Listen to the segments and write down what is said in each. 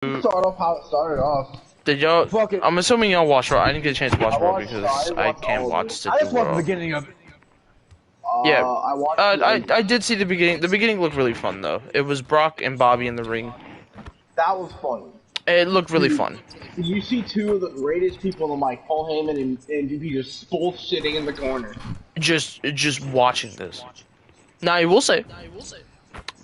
Start off how it started off. Did y'all? Fuck it. I'm assuming y'all watched Raw. I didn't get a chance to watch Raw watched- because I I watched can't all of watch it. the I just watched the Raw. beginning of it. Yeah. I watched. I did see the beginning. The beginning looked really fun though. It was Brock and Bobby in the ring. That was funny. It looked really Dude, fun. Did you see two of the greatest people in the mic, Paul Heyman and MVP, just both sitting in the corner? Just watching this. Now I will say,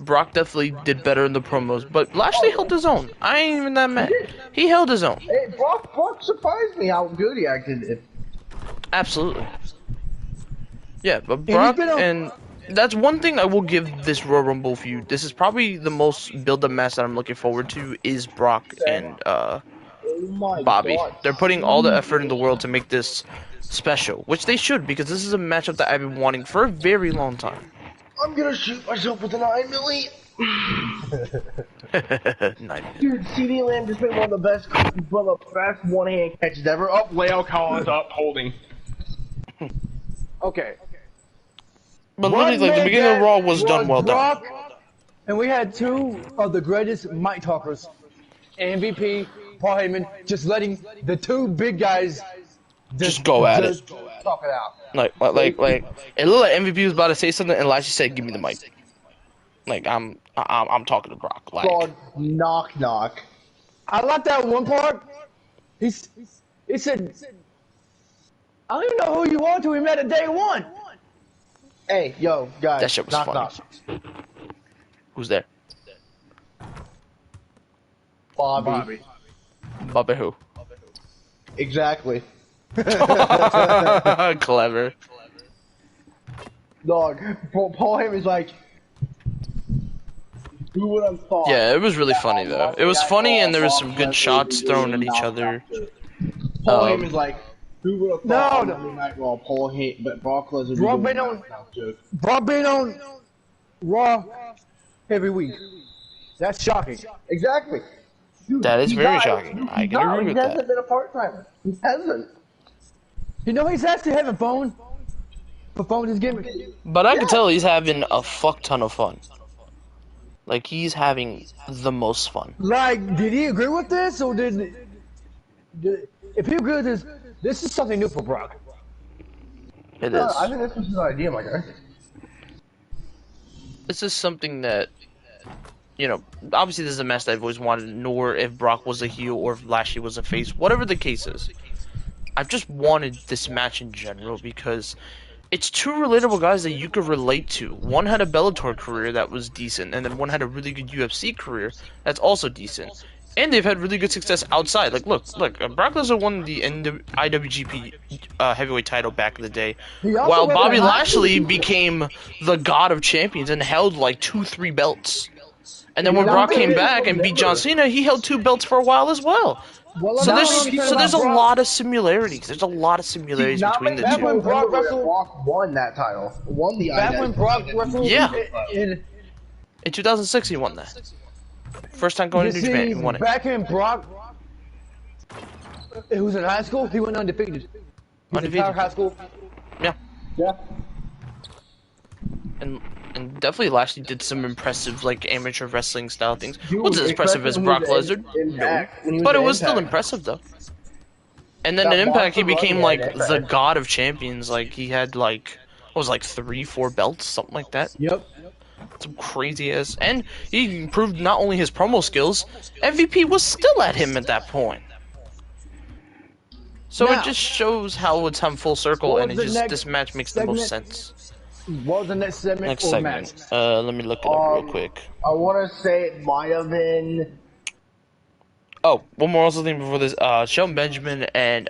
Brock definitely did better in the promos, but Lashley held his own. I ain't even that mad. He held his own. Hey, Brock surprised me how good he acted. Absolutely. Yeah, but Brock and that's one thing I will give this Royal Rumble feud. This is probably the most build-up match that I'm looking forward to is Brock and Oh my Bobby. God. They're putting all the effort in the world to make this special, which they should because this is a matchup that I've been wanting for a very long time. I'm gonna shoot myself with an 9 milli. 9. Dude, CD Lamb just made one of the best one-hand catches ever. Up, Leo Collins up, holding. Okay. But literally, like the beginning of Raw was done well done. And we had two of the greatest mic talkers, MVP, Paul Heyman, just letting the two big guys Just go at it. Talk it out. Like, it looked like MVP was about to say something, and Lashley said, "Give me the mic." Like, I'm talking to Brock. Like, God, knock knock. I like that one part. He said, I don't even know who you are till we met at day one. Hey, yo, guys. that shit was knock, funny. knock. Who's there? Bobby. Bobby who? Exactly. Clever. Dog, Paul Heyman's like, who would have thought? Yeah, it was really funny though. It was funny, and there was some good shots thrown at each other. Paul Heyman's like, who would have thought? No. Monday Night Raw, Paul Heyman, but Brock Lesnar. Brock been on Raw every week. That's shocking. Exactly. Dude, That is he very died. shocking. I He can died. agree with He hasn't that. been a part-timer. He hasn't. You know he's actually having fun. Performing his gimmick. But I can tell he's having a fuck ton of fun. Like, he's having the most fun. Like, did he agree with this, or did if he agreed with this is something new for Brock. It is. I think this was his idea, my guy. This is something that, you know, obviously this is a match that I've always wanted, nor if Brock was a heel or if Lashley was a face, whatever the case is. I've just wanted this match in general because it's two relatable guys that you could relate to. One had a Bellator career that was decent, and then one had a really good UFC career that's also decent. And they've had really good success outside. Like, look, Brock Lesnar won the IWGP heavyweight title back in the day, while Bobby Lashley became the god of champions and held like 2-3 belts. And then when Brock came back and beat John Cena, he held 2 belts for a while as well. So there's a lot of similarities. There's a lot of similarities between the Back when two. Brock won that title. Won the Back when Brock wrestled Yeah. in In 2006, he won that. First time going to New Japan, he won it. back in Brock, it was in high school, he went undefeated. Undefeated. High school. Yeah. Yeah. And definitely Lashley did some impressive like amateur wrestling style things. Wasn't as impressive as Brock Lesnar, no, but it was still impressive though. And then in Impact he became like the god of champions. Like he had like what was it, like 3-4 belts, something like that. Yep. Some crazy ass, and he improved not only his promo skills. MVP was still at him at that point. So Now, it just shows how it's come full circle, what and was it the just next this match makes the most segment? sense. What was the next segment Next or segment. match? Let me look it up real quick. I want to say it might have been. Oh, one more also thing before this. Shelton Benjamin and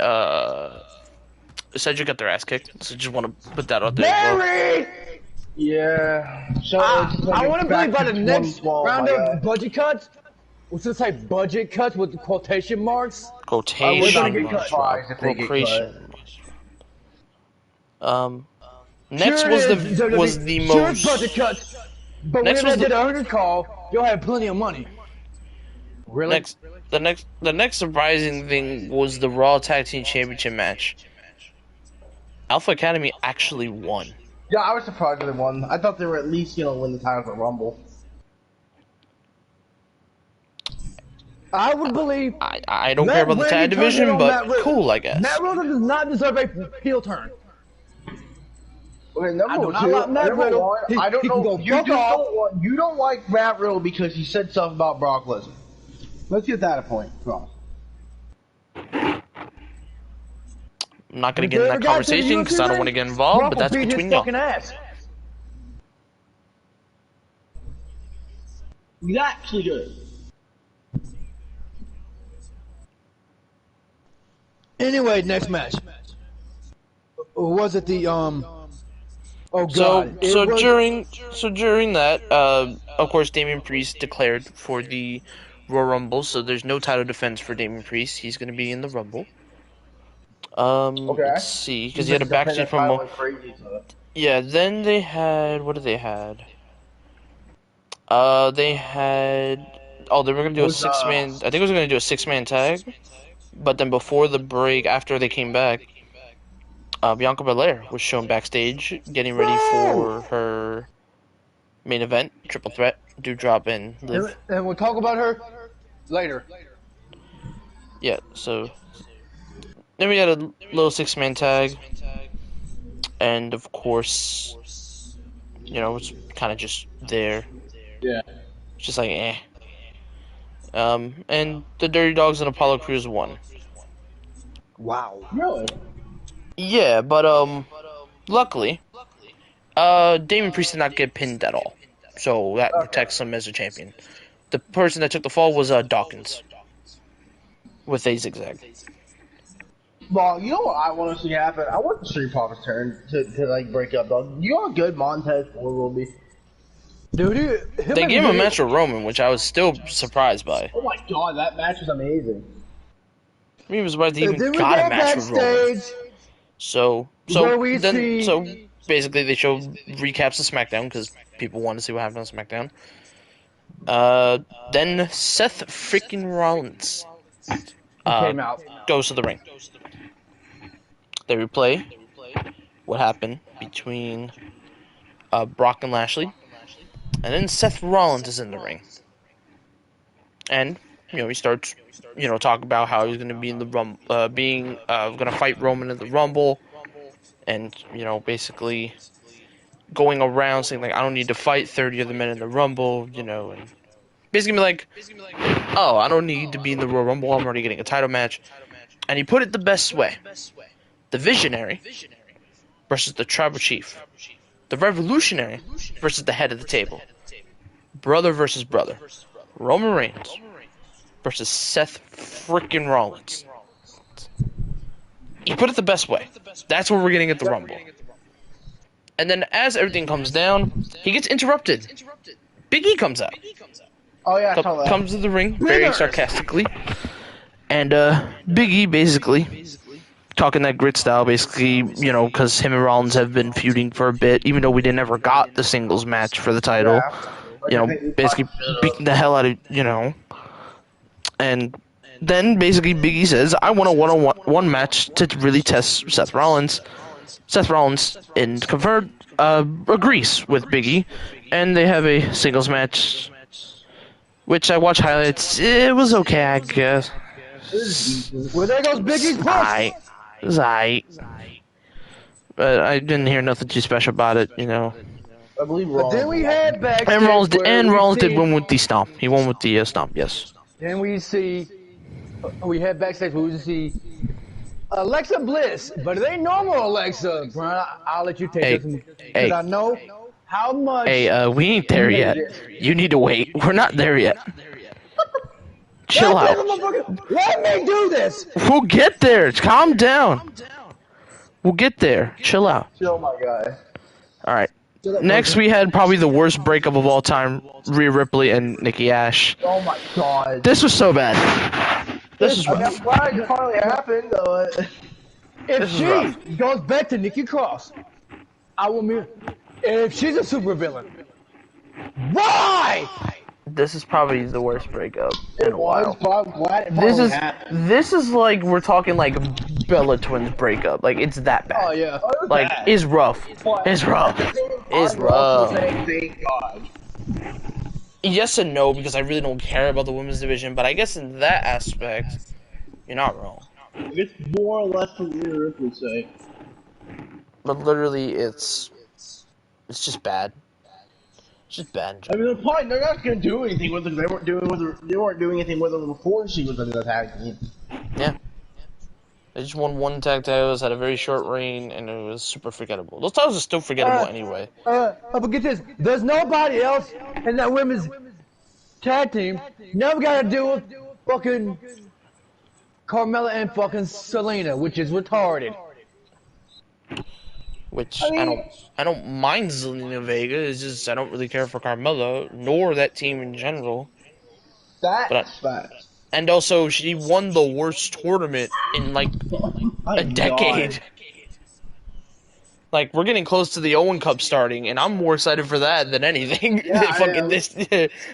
Cedric got their ass kicked. So just want to put that out there. As well. Barry! Yeah. So I want to believe by the next 2012, round my of guy. budget cuts, what's this like budget cuts with the quotation marks? Quotation get marks, surprised if they get quotation marks. Next Sure was it is, the WWE. most. Sure it's budget cuts, but Next when was I did a earnings call, you'll have plenty of money. Really? The next surprising thing was the Raw Tag Team Championship match. Alpha Academy actually won. Yeah, I was surprised they won. I thought they were at least gonna win the title for Rumble. I would believe. I don't care about the tag division, but cool, I guess. Matt Riddle does not deserve a heel turn. Okay, I do not two, like Matt number Riddle. one, I don't He can know. go fuck off. You don't like Matt Riddle because he said stuff about Brock Lesnar. Let's get that a point across. I'm not gonna get in that conversation because I don't want to get involved, but that's between y'all. He's actually good. Anyway, next match. Was it the Oh God! During that, of course, Damian Priest declared for the Royal Rumble, so there's no title defense for Damian Priest. He's gonna be in the Rumble. Okay. Let's see, because he had a backstage promo. Yeah, then they had, what did they had? They had, oh, they were gonna do a six-man. I think it was gonna do a six-man tag, but then before the break, after they came back, Bianca Belair was shown backstage getting ready for her main event, Triple Threat, Doudrop and Liv. And we'll talk about her later. Yeah, so then we had a little six-man tag, and of course, you know, it's kind of just there. Yeah. It's just like, eh. And the Dirty Dogs and Apollo Crews won. Wow. Really? Yeah, but luckily, Damian Priest did not get pinned at all, so that protects him as a champion. The person that took the fall was Dawkins with a zigzag. Well, you know what I want to see happen? I want the Street Profits turn to like break up, dog. You know how good Montez Ford will be? Dude, they gave him a match with Roman, which I was still surprised by. Oh my god, that match was amazing. I mean, it was about to even got a match with Roman. So basically they showed recaps of SmackDown because people wanted to see what happened on SmackDown. Then Seth freaking Rollins came out, goes to the ring. They replay what happened between Brock and Lashley, and then Seth Rollins is in the ring, and you know he starts talking about how he's going to be in the going to fight Roman in the Rumble, and basically going around saying like I don't need to fight 30 of the men in the Rumble, and basically like, oh, I don't need to be in the Royal Rumble, I'm already getting a title match. And he put it the best way. The Visionary versus the Tribal Chief. The Revolutionary versus the head of the table. Brother versus brother. Roman Reigns versus Seth freaking Rollins. He put it the best way. That's what we're getting at the Rumble. And then as everything comes down, he gets interrupted. Big E comes out. Oh yeah, comes to the ring very sarcastically. And Big E basically talking that grit style, basically, because him and Rollins have been feuding for a bit, even though we never got the singles match for the title. Basically beating the hell out of, And then basically Big E says, I want a one-on-one match to really test Seth Rollins. Seth Rollins, in convert, agrees with Big E, and they have a singles match, which I watch highlights. It was okay, I guess. Well, there goes Big E's push. It was aight. But I didn't hear nothing too special about it, I believe But then we had backstage. And Rollins did win with the stomp. He won with the stomp, yes. Then we had backstage where we see Alexa Bliss, but it ain't normal Alexa. Brian, I'll let you take this because I know how much. Hey, we ain't there yet. You need to wait. We're not there yet. Chill out. Let me do this. We'll get there. Calm down. We'll get there. Chill out. Chill, my guy. All right. Next, we had probably the worst breakup of all time: Rhea Ripley and Nikki Ash. Oh my god. This was so bad. This is rough. I'm glad it finally happened. If she goes back to Nikki Cross, I will mean. If she's a supervillain, why? This is probably the worst breakup in a while. This is like we're talking like Bella Twins breakup. Like it's that bad. Oh yeah. Like it's rough. It's rough. It's rough. yes and no, because I really don't care about the women's division, but I guess in that aspect, you're not wrong. It's more or less familiar, if we say. But literally, it's just bad. It's just bad. I mean, they're not gonna do anything with her. They weren't doing anything with her before she was in the tag team. Yeah. They just won one tag titles, had a very short reign, and it was super forgettable. Those titles are still forgettable anyway. But get this, there's nobody else in that women's tag team never got to deal with fucking Carmella and fucking Selena, which is retarded. Which I don't mind Zelina Vega. It's just I don't really care for Carmella nor that team in general. That's fact. And also, she won the worst tournament in like a decade. God. Like we're getting close to the Owen Cup starting, and I'm more excited for that than anything. Yeah, this,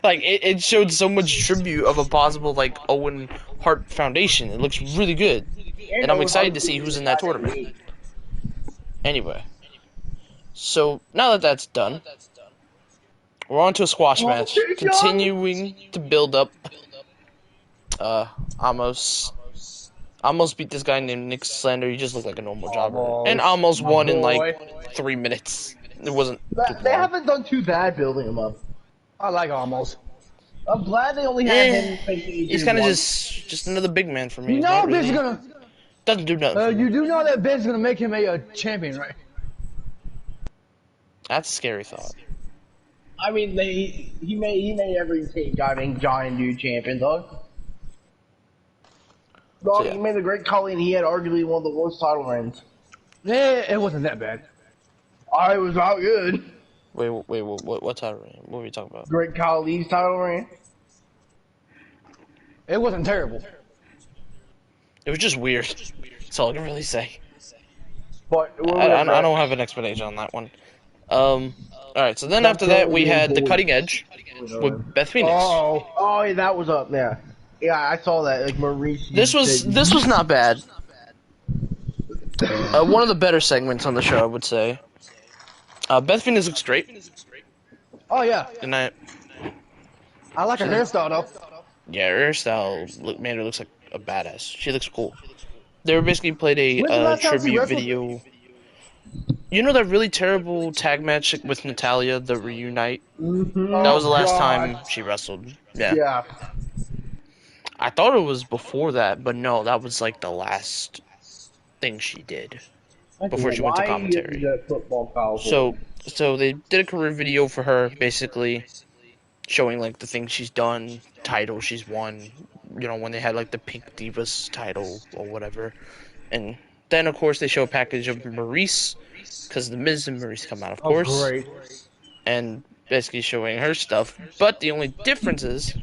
like it showed so much tribute of a possible like Owen Hart Foundation. It looks really good, and I'm excited to see who's in that tournament. Anyway, so now that that's done, we're on to a squash match, continuing to build up. Almost beat this guy named Nxt Title. He just looked like a normal jobber, and almost won in like 3 minutes. It wasn't. They haven't done too bad building him up. I like almost. I'm glad they only had him. He's kind of just another big man for me. You know, Ben's gonna doesn't do nothing. You do know that Ben's gonna make him a champion, right? That's a scary thought. I mean, he made every guy named Giant Dude champion, dog. Dog, he made a great Colleen. He had arguably one of the worst title reigns. Yeah, it wasn't that bad. I was not good. Wait, what title reign? What were you talking about? Great Khali's title reign. It wasn't terrible. It was just weird. That's all I can really say. But I don't have an explanation on that one. Alright, so then after that we had the Cutting Edge with Beth Phoenix. Oh, yeah, that was up there. Yeah, I saw that. Like Maurice. This was not bad. One of the better segments on the show, I would say. Beth Phoenix looks great. Oh yeah. And I like her hairstyle though. Yeah, her hairstyle made her looks like a badass. She looks cool. They were basically played a tribute video. You know that really terrible tag match with Natalya, the Reunite? Mm-hmm. That was the last time she wrestled. Yeah. I thought it was before that, but no, that was like the last thing she did before she went to commentary. So they did a career video for her, basically showing like the things she's done, titles she's won. You know, when they had like the Pink Divas title or whatever, and then of course they show a package of Maurice, because the Miz and Maurice come out, of course. Oh, great. And basically showing her stuff. But the only difference is,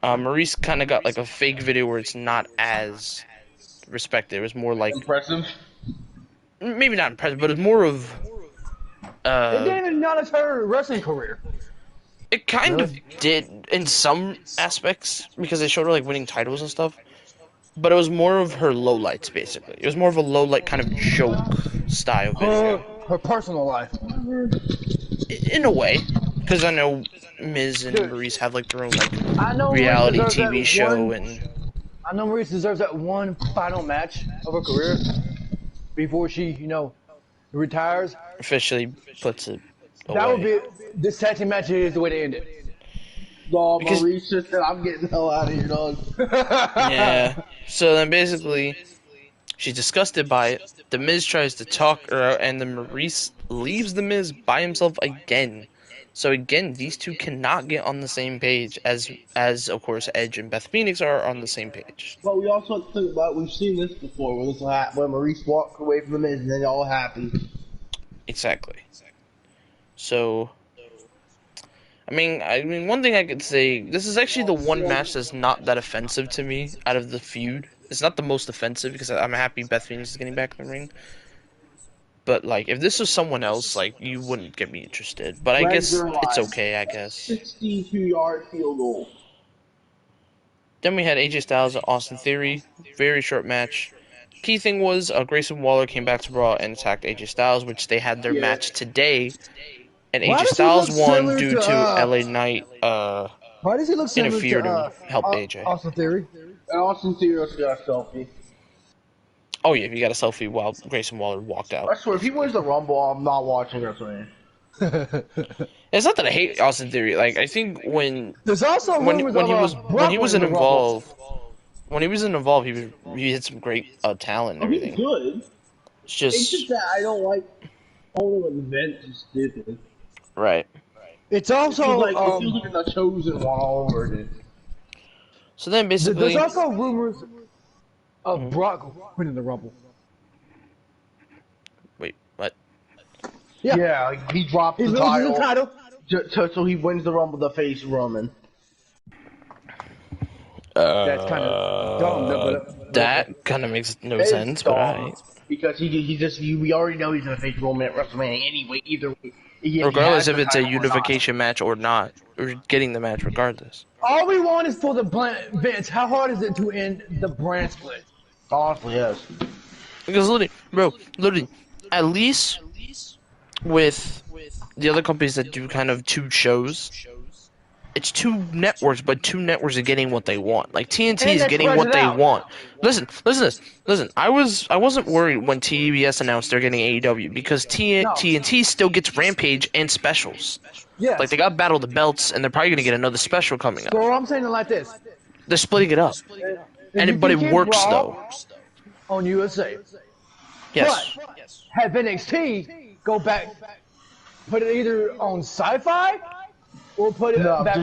Maurice kind of got like a fake video where it's not as respected. It was more like impressive. Maybe not impressive, but it's more of. It didn't even acknowledge her wrestling career. It kind of did in some aspects because they showed her like winning titles and stuff. But it was more of her lowlights, basically. It was more of a lowlight kind of joke style video. Her personal life. In a way. Because I know Miz and Maurice have like their own like reality TV show and... I know Maurice deserves that one final match of her career before she, you know, retires. Officially puts it away. That would be... This tag team match is the way to end it. No, Maurice just said, I'm getting the hell out of here, dog. Yeah. So then basically, she's disgusted by it. The Miz tries to talk her out, and then Maurice leaves the Miz by himself again. So again, these two cannot get on the same page as of course Edge and Beth Phoenix are on the same page. But we also have to think about, we've seen this before, when Maurice walked away from the Miz and they're all happy. Exactly. So, I mean, one thing I could say, this is actually the one match that's not that offensive to me out of the feud. It's not the most offensive because I'm happy Beth Phoenix is getting back in the ring. But, like, if this was someone else, like, you wouldn't get me interested. But I guess it's okay, I guess. 62-yard field goal. Then we had AJ Styles and Austin Theory. Very short match. Key thing was Grayson Waller came back to Raw and attacked AJ Styles, which they had their match today And Why AJ does he Styles look won similar due to, to LA Knight Why does he look similar interfered to and helped AJ. Austin Theory? And Austin Theory's got a selfie. Oh yeah, he got a selfie while Grayson Waller walked out. I swear, if he wins the Rumble, I'm not watching WrestleMania. It's not that I hate Austin Theory. Like I think when There's also rumors when of he was Brock winning the Rumble. When he was involved, he had some great talent and everything. Good. It's just that I don't like all the events is stupid. right. It's also it feels like the chosen one all over again. So then basically, there's also rumors of Brock winning the Rumble. wait, what? Yeah, like he dropped He the loses the title, title. so he wins the Rumble to face Roman. That's kind of dumb. But That kind of makes no It's sense, but dumb, alright. because we already know he's gonna face Roman at WrestleMania anyway. Either way, Regardless if it's a unification match or not, we're getting the match regardless. all we want is for the Vince. How hard is it to end the brand split? Honestly, yes. Because literally, at least with the other companies that do kind of two shows, it's two networks, but two networks are getting what they want. Like TNT is getting what they want. Listen. I wasn't worried when TBS announced they're getting AEW because TNT still gets Rampage and specials. Yeah. Like they got Battle of the Belts, and they're probably gonna get another special coming up. So I'm saying it like this. They're splitting it up, but it works though. On USA. Yes. But have NXT go back, put it either on Sci-Fi or put it back.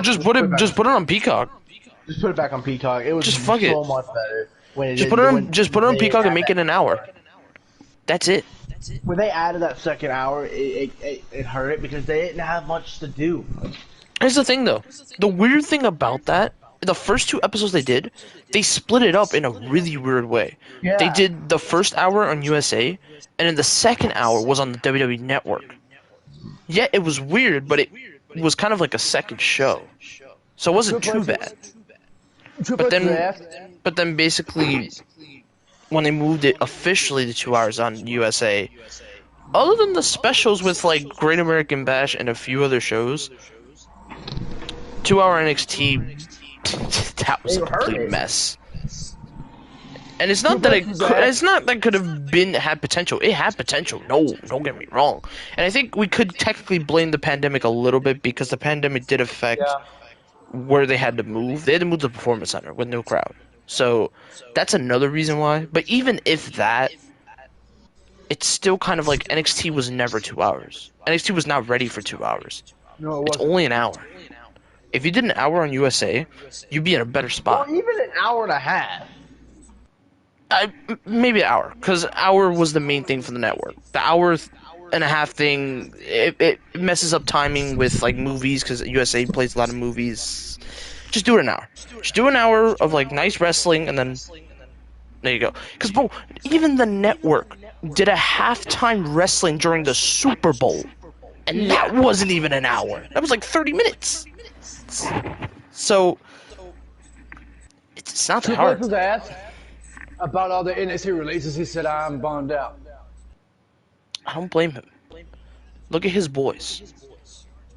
Just put it on Peacock. Just put it back on Peacock. It was Just fuck so it. much better. Just put it on Peacock and make it an hour. That's it. When they added that second hour, it hurt it because they didn't have much to do. Here's the thing, though. The weird thing about that, the first two episodes they did, they split it up in a really weird way. Yeah. They did the first hour on USA, and then the second hour was on the WWE Network. Yeah, it was weird, but it was kind of like a second show. So it wasn't too bad. But then basically, when they moved it officially to 2 hours on USA, other than the specials with like Great American Bash and a few other shows, 2 hour NXT, that was a complete mess. And it's not that it could have had potential. It had potential. No, don't get me wrong. And I think we could technically blame the pandemic a little bit because the pandemic did affect where they had to move. They had to move to the Performance Center with no crowd. So that's another reason why. But even if that, it's still kind of like NXT was never 2 hours. NXT was not ready for 2 hours. No, it's only an hour. If you did an hour on USA, you'd be in a better spot. Or even an hour and a half. Maybe an hour, because hour was the main thing for the network. The hour and a half thing, it messes up timing with like movies, because USA plays a lot of movies. Just do it an hour. Just do an hour of like nice wrestling, and then there you go. Because bro, even the network did a halftime wrestling during the Super Bowl, and that wasn't even an hour. That was like 30 minutes. So it's not that hard. Was asked about all the NXT releases. He said, "I'm bummed out." I don't blame him. Look at his boys.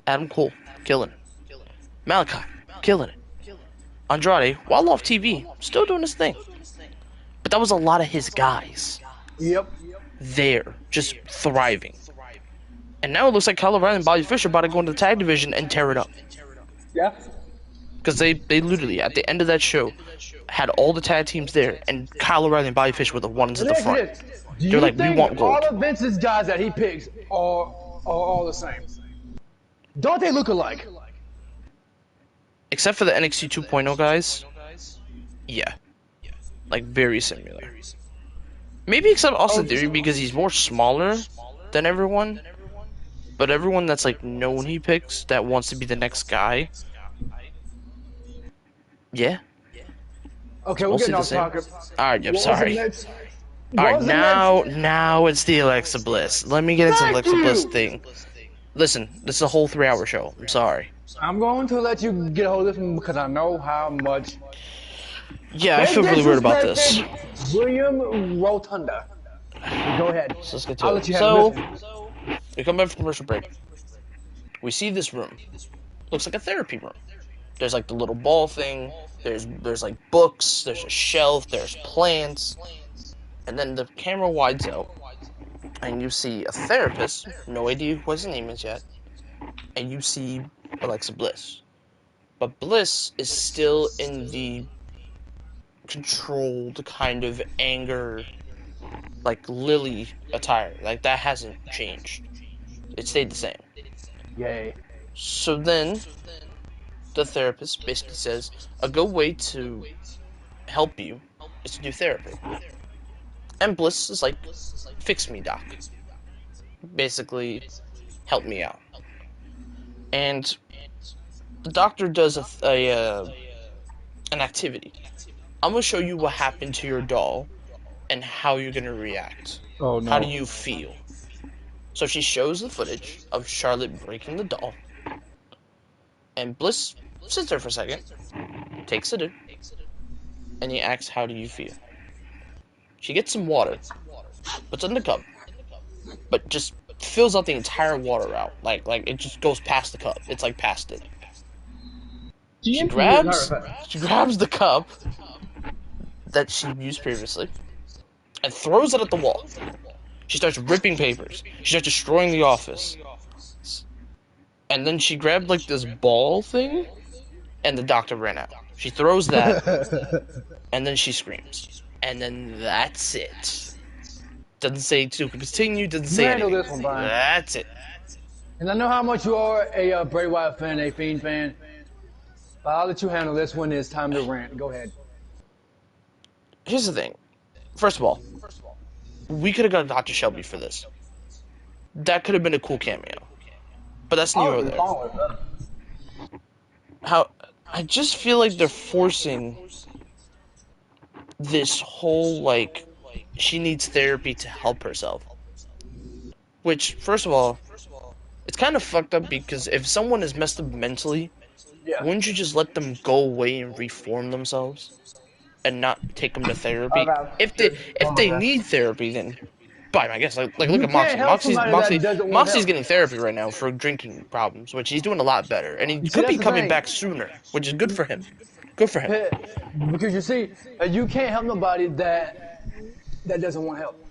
Adam Cole, killing it. Malachi, killing it. Andrade, while off TV, still doing his thing. But that was a lot of his guys. Yep. There, just thriving. And now it looks like Kyle O'Reilly and Bobby Fish are about to go into the tag division and tear it up. Yeah. Because they literally, at the end of that show, had all the tag teams there, and Kyle O'Reilly and Bobby Fish were the ones at the front. They're like, we want gold. All of Vince's guys that he picks are all the same. Don't they look alike? Except for the NXT 2.0 guys. Yeah. Like, very similar. Maybe except Austin Theory because he's more smaller than everyone. But everyone that's, like, known he picks that wants to be the next guy. Yeah. Okay, we're getting off topic. Alright, I'm sorry. Alright, now it's the Alexa Bliss. Let me get into the Alexa Bliss thing. Listen, this is a whole 3-hour show. I'm sorry. I'm going to let you get a hold of him because I know how much. Yeah, I feel really weird about this. William Rotunda. Go ahead. So let's get to it. So, we come back from commercial break. We see this room. Looks like a therapy room. There's like the little ball thing. There's like books. There's a shelf. There's plants. And then the camera wides out, and you see a therapist. No idea what his name is yet. And you see Alexa Bliss. But Bliss is still in the controlled kind of anger, like Lily attire. Like that hasn't changed. It stayed the same. Yay. So then the therapist basically says a good way to help you is to do therapy. And Bliss is like, fix me, doc. Basically, help me out. And the doctor does an activity. I'm gonna show you what happened to your doll and how you're gonna react. Oh no. How do you feel? So she shows the footage of Charlotte breaking the doll. And Bliss sits there for a second, takes it in, and he asks, how do you feel? She gets some water, puts it in the cup, but just fills out the entire water out. Like it just goes past the cup. It's like past it. She grabs the cup that she used previously and throws it at the wall. She starts ripping papers. She starts destroying the office. And then she grabbed like this ball thing, and the doctor ran out. She throws that, and then she screams. And then that's it. Doesn't say to continue, doesn't say Handle anything. this one, Brian. That's it. And I know how much you are a Bray Wyatt fan, a Fiend fan. But I'll let you handle this when it's time to rant. Go ahead. Here's the thing. First of all, we could have got Dr. Shelby for this. That could have been a cool cameo. But that's neither there. How I just feel like they're forcing this whole, like, she needs therapy to help herself. Which, first of all, it's kind of fucked up because if someone is messed up mentally, wouldn't you just let them go away and reform themselves and not take them to therapy? If they need therapy, then fine, I guess. Like look at Moxie. Moxie's getting therapy right now for drinking problems, which he's doing a lot better, and he could be coming back sooner, which is good for him. Good for him. Because you see, you can't help nobody that doesn't want help.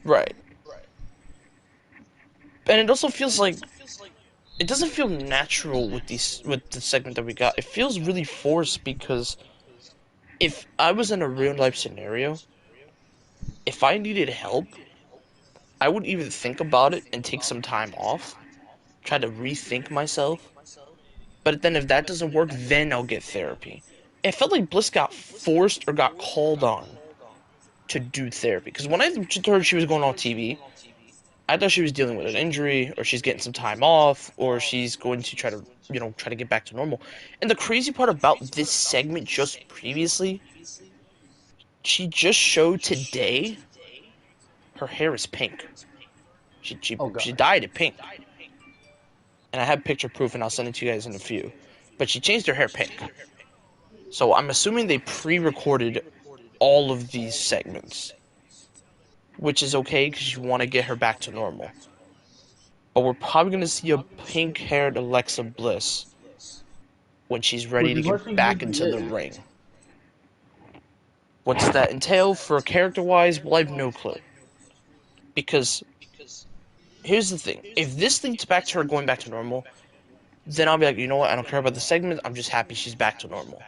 Right. And it also feels like it doesn't feel natural with the segment that we got. It feels really forced because if I was in a real life scenario, if I needed help, I would either think about it and take some time off, try to rethink myself. But then if that doesn't work, then I'll get therapy. It felt like Bliss got forced or got called on to do therapy. Because when I heard she was going on TV, I thought she was dealing with an injury, or she's getting some time off, or she's going to try to get back to normal. And the crazy part about this segment just previously, she just showed today her hair is pink. She dyed it pink. And I have picture proof, and I'll send it to you guys in a few. But she changed her hair pink. So I'm assuming they pre-recorded all of these segments. Which is okay, because you want to get her back to normal. But we're probably going to see a pink-haired Alexa Bliss when she's ready to get back into the ring. What's that entail for character-wise? Well, I have no clue. Because, here's the thing. If this leads back to her going back to normal, then I'll be like, you know what, I don't care about the segment, I'm just happy she's back to normal.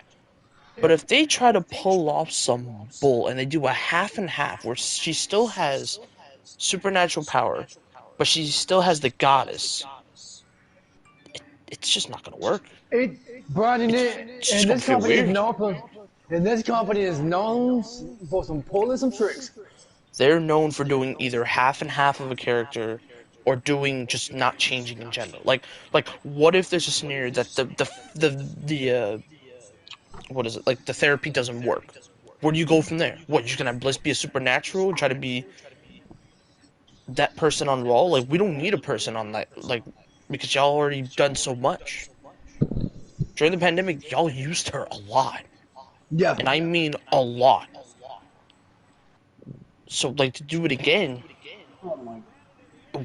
But if they try to pull off some bull and they do a half and half where she still has supernatural power, but she still has the goddess, it's just not gonna work. This company is known for some pulling some tricks. They're known for doing either half and half of a character or doing just not changing in general. Like what if there's a scenario that the what is it? Like the therapy doesn't work. Where do you go from there? What, you're just gonna have Bliss be a supernatural and try to be that person on Raw? Like, we don't need a person on that, like, because y'all already done so much. During the pandemic, y'all used her a lot. Yeah. And I mean a lot. So, like, to do it again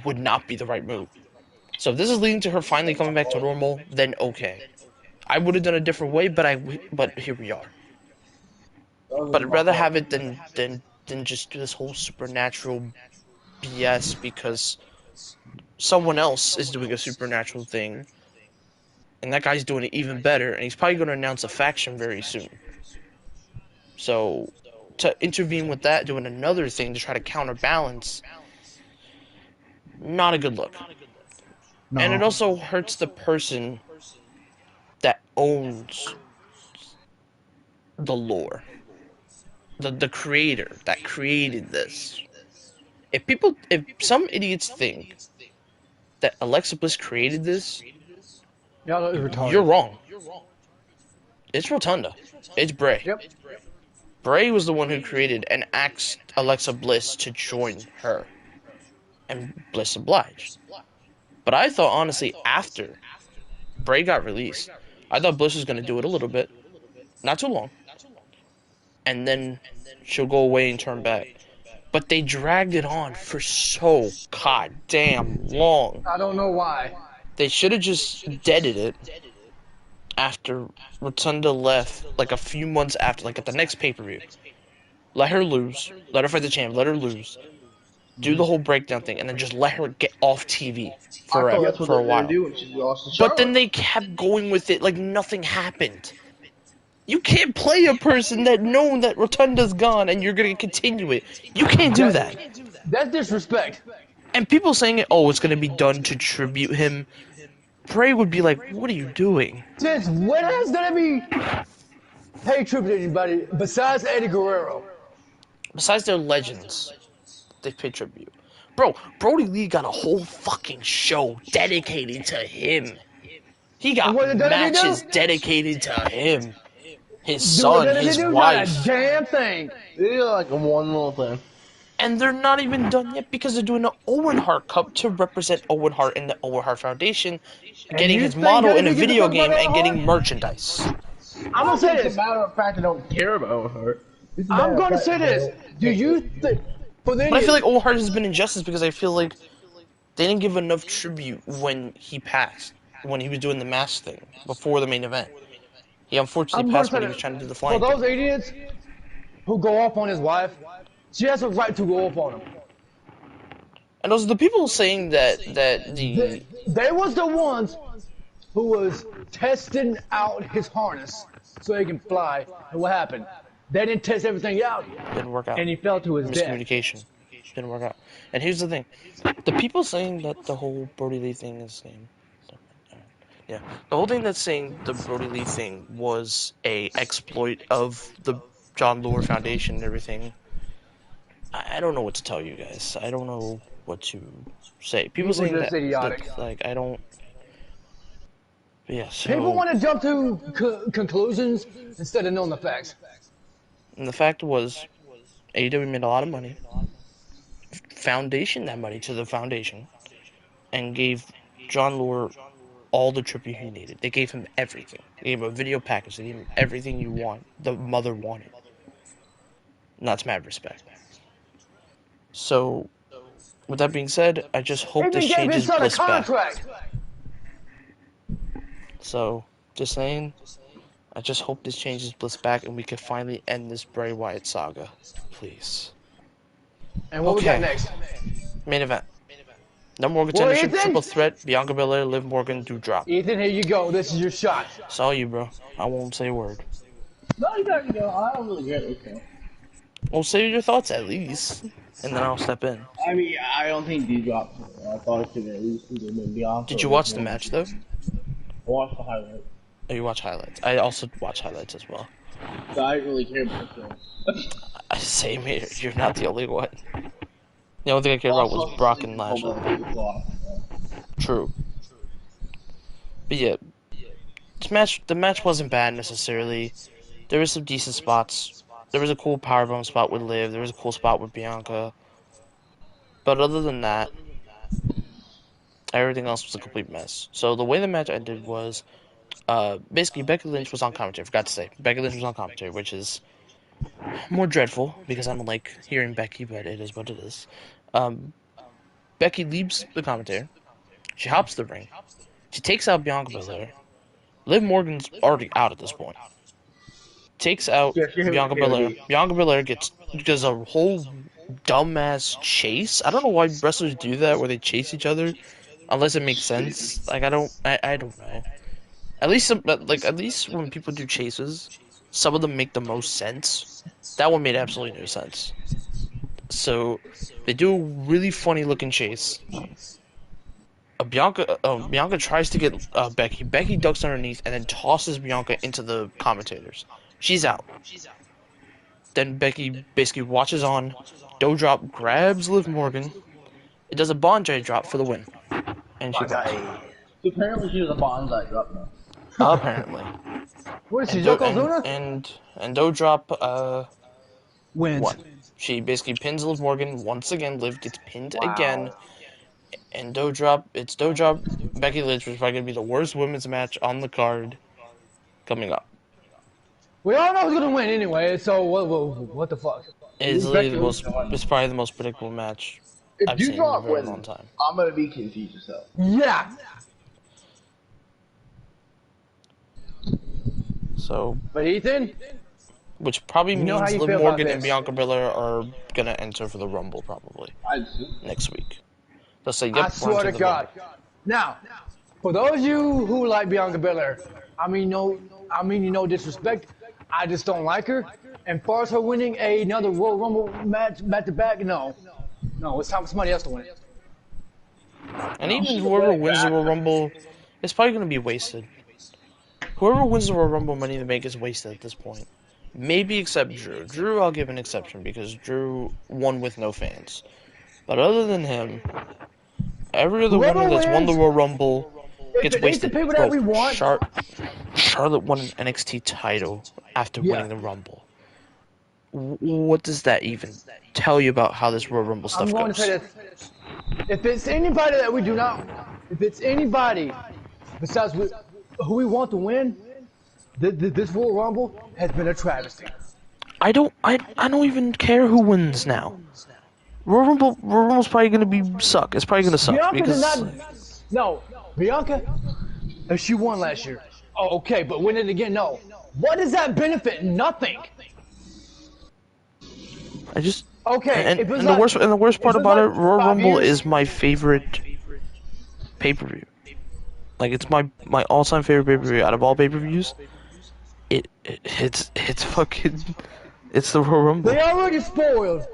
would not be the right move. So if this is leading to her finally coming back to normal, then okay. I would have done a different way, but here we are. But I'd rather have it than just do this whole supernatural BS because someone else is doing a supernatural thing, and that guy's doing it even better, and he's probably going to announce a faction very soon. So to intervene with that, doing another thing to try to counterbalance, not a good look. No. And it also hurts the person that owns the lore. The creator that created this. If some idiots think that Alexa Bliss created this, Y'all are retarded. you're wrong. It's Rotunda. It's Bray. Yep. Bray was the one who created and asked Alexa Bliss to join her. And Bliss obliged. But I thought, honestly, after Bray got released, I thought Bliss was going to do it a little bit. Not too long. And then she'll go away and turn back. But they dragged it on for so goddamn long. I don't know why. They should have just deaded it after Rotunda left, like a few months after, like at the next pay-per-view. Let her lose. Let her fight the champ. Let her lose. Do the whole breakdown thing, and then just let her get off TV forever, for a while. But then they kept going with it like nothing happened. You can't play a person that known that Rotunda's gone and you're gonna continue it. You can't do that. That's disrespect. And people saying it, oh, it's gonna be done to tribute him. Bray would be like, what are you doing? Since when has there be pay tribute to anybody besides Eddie Guerrero? Besides their legends, they pay tribute. Bro, Brody Lee got a whole fucking show dedicated to him. He got matches dedicated to him. His son, his wife. Not a damn thing. Yeah, like a one little thing. And they're not even done yet because they're doing the Owen Hart Cup to represent Owen Hart and the Owen Hart Foundation, getting his model in a video game and getting merchandise. I'm gonna say this. It's a matter of fact I don't care about Owen Hart. I'm gonna say this. Do you think? But I feel like Owen Hart has been injustice because I feel like they didn't give enough tribute when he passed, when he was doing the mask thing before the main event. He unfortunately passed when he was trying to do the flying. For those idiots who go off on his wife, she has a right to go off on him. And those are the people saying that they was the ones who was testing out his harness so he can fly. And what happened? They didn't test everything out. Didn't work out. And he fell to his death. Miscommunication. Didn't work out. And here's the thing. The people saying that the whole Brody Lee thing is saying... Yeah. The whole thing that's saying the Brody Lee thing was a exploit of the John Lure Foundation and everything. I don't know what to tell you guys. I don't know what to say. People saying that... idiotic. Like, I don't... Yeah, so... People want to jump to conclusions instead of knowing the facts. And the fact was, AEW made a lot of money, foundation that money to the foundation, and gave John Lure all the tribute he needed. They gave him everything. They gave him a video package. They gave him everything you want. The mother wanted. And that's mad respect. So, with that being said, I just hope this changes Bliss back. So, just saying... I just hope this changes Bliss back and we can finally end this Bray Wyatt saga. Please. And what we got next? Main event. Number one contendership, triple threat, Bianca Belair, Liv Morgan, Doudrop. Ethan, here you go. This is your shot. It's all you, bro. I won't say a word. No, you gotta go. I don't really get it. Okay. Well, say your thoughts at least, and then I'll step in. I mean, I don't think Doudrop. I thought it should at least be Bianca. Did you watch the match, though? I watched the highlights. Oh, you watch highlights. I also watch highlights as well. So I really care about this. Same here. You're not the only one. The only thing I cared about was Brock and Lashley. True. But yeah, the match wasn't bad necessarily. There was some decent spots. There was a cool powerbomb spot with Liv. There was a cool spot with Bianca. But other than that, everything else was a complete mess. So the way the match ended was, basically Becky Lynch was on commentary. I forgot to say, Becky Lynch was on commentary, which is more dreadful because I don't like hearing Becky, but it is what it is. Becky leaves the commentary. She hops the ring. She takes out Bianca Belair. Liv Morgan's already out at this point. Takes out Yeah, she hit Bianca with Belair. KOD. Bianca Belair does a whole dumbass chase. I don't know why wrestlers do that, where they chase each other, unless it makes sense. Like I don't know. At least when people do chases, some of them make the most sense. That one made absolutely no sense. So they do a really funny looking chase. Bianca tries to get Becky. Becky ducks underneath and then tosses Bianca into the commentators. She's out. Then Becky basically watches on. Dough drop grabs Liv Morgan. It does a bonsai drop for the win, and she wins. Apparently she was a bonsai drop now. Apparently. What is she, And Do- Yokozuna? and Dough drop Wins. won. She basically pins Liv Morgan once again. Liv gets pinned Wow. again. And Dough drop. It's Dough drop. Becky Lynch, which is probably gonna be the worst women's match on the card coming up. We all know who's gonna win anyway, so what the fuck? It's literally the most. It's probably the most predictable match If I've you seen in a drop very wins, long time. I'm gonna be confused as hell. Yeah. So, But Ethan, which probably You know how means you Liv feel about Morgan and this. Bianca Belair are gonna enter for the Rumble probably next week. They'll say, "Yep, I we're swear into to the God. Rumble." Now, for those of you who like Bianca Belair, I mean no disrespect, I just don't like her. And far as her winning another Royal Rumble match back to back, no, it's time for somebody else to win. And even whoever wins the Royal Rumble, it's probably gonna be wasted. Whoever wins the Royal Rumble Money in the Bank is wasted at this point. Maybe except Drew. Drew, I'll give an exception because Drew won with no fans. But other than him, every other Whoever winner that's won the wins, Royal Rumble if gets it ain't wasted. the people that we Bro, want, Charlotte won an NXT title after Yeah. winning the Rumble. What does that even tell you about how this Royal Rumble stuff I'm going goes? to say this. If it's anybody that we do not, if it's anybody besides who we want to win, this Royal Rumble has been a travesty. I don't even care who wins now. Royal Rumble's probably gonna be suck. It's probably gonna suck Bianca because did not. No, Bianca, if she won last year, oh, okay, but win it again, no. What does that benefit? Nothing. I just Okay, and, if it was and the like- worst part if it was about it, like Royal 5 Rumble years- is my favorite pay-per-view. Like it's my all-time favorite pay-per-view out of all pay-per-views. It's fucking it's the Royal Rumble. They already spoiled,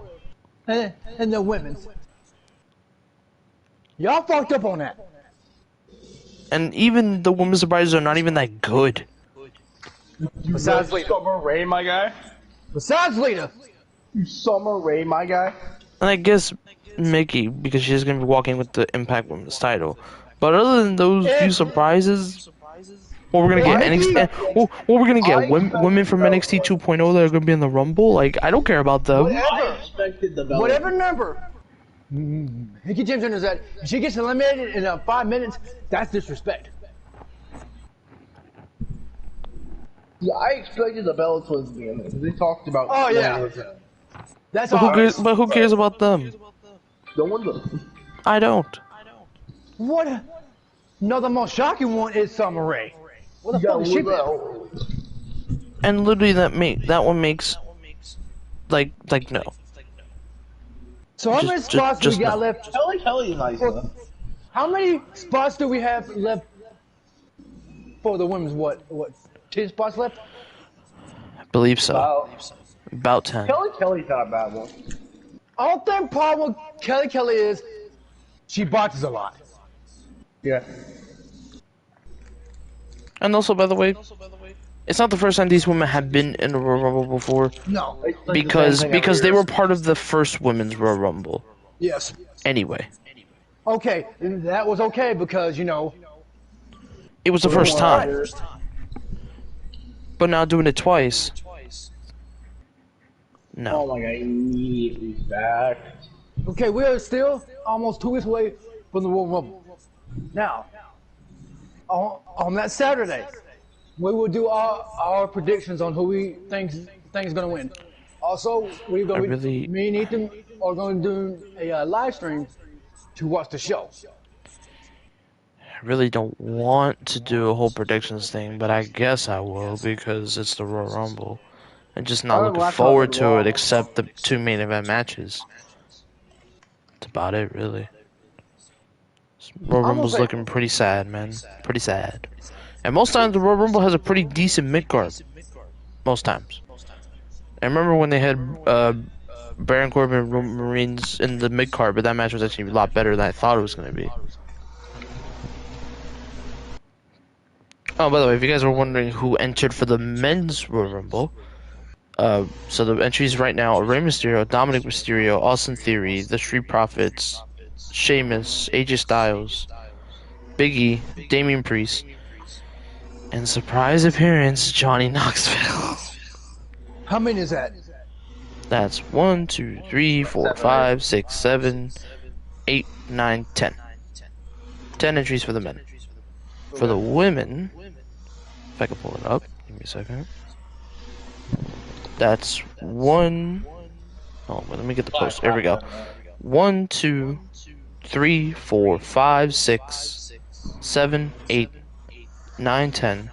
and the women's. Y'all fucked up on that. And even the women's surprises are not even that good. Besides Lita. Summer Rae, my guy. Besides Lita. You Summer Rae, my guy. And I guess Mickey, because she's gonna be walking with the Impact Women's title. But other than those few surprises, what we're gonna get NXT, what we're gonna get women from NXT 2.0 that are gonna be in the Rumble. Like I don't care about them. I expected the belt. Whatever number Mickey James enters that, if she gets eliminated in 5 minutes, that's disrespect. Yeah, I expected the Bella Twins to be in there because they talked about. Oh, yeah. That's But all. who cares about them? No one does. I don't. What? No, the most shocking one is Summer Rae. What the fuck is she? And literally that one makes like no. So how many spots do we got left? Kelly is nice enough. How many spots do we have left for the women's? What? 10 spots left? I believe so. About 10. Kelly's not a bad one. I don't think problem with Kelly is she boxes a lot. Yeah. And also, by the way, it's not the first time these women have been in a Royal Rumble before. No. Because they were part of the first women's Royal Rumble. Yes. Anyway, Okay, and that was okay because, you know. it was the first time. But now doing it twice. Oh No. my god, immediately back. Okay, we are still almost 2 weeks away from the Royal Rumble. Now, on that Saturday, we will do our predictions on who we think is going to win. Also, me and Ethan are going to do a live stream to watch the show. I really don't want to do a whole predictions thing, but I guess I will because it's the Royal Rumble. I'm just not Alright, looking well, that's not forward the to it wrong. except the 2 main event matches. That's about it, really. Royal I'm gonna Rumble's say looking pretty sad, man. Pretty sad. And most times the Royal Rumble has a pretty decent mid-card. Most times. I remember when they had Baron Corbin and Roman Reigns in the mid-card, but that match was actually a lot better than I thought it was going to be. Oh, by the way, if you guys were wondering who entered for the men's Royal Rumble, so the entries right now are Rey Mysterio, Dominic Mysterio, Austin Theory, The Street Profits, Sheamus, AJ Styles, Big E, Damian Priest, and surprise appearance, Johnny Knoxville. How many is that? That's 1, 2, 3, 4, 5, 6, 7, 8, 9, 10. 10 entries for the men. For the women, if I can pull it up, give me a second. That's 1. Oh, let me get the post. There we go. 1, 2, 3, 4, 5, 6, 7, 8, 9, 10,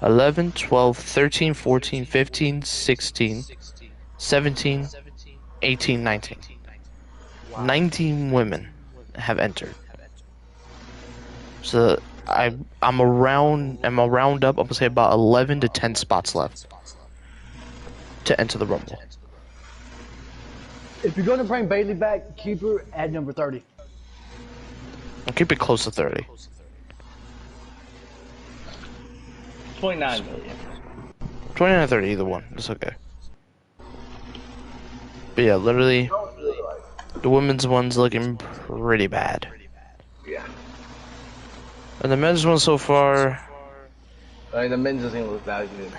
11, 12, 13, 14, 15, 16, 17, 18, 19. 19 women have entered. So I'm a round up. I'm gonna say about 11 to 10 spots left to enter the Rumble. If you're gonna bring Bailey back, keep her at number 30. I'll keep it close to 30. 29 million. 29 or 30, either one. It's okay. But yeah, literally, the women's one's looking pretty bad. Yeah. And the men's one so far, I mean, the men's doesn't look that good.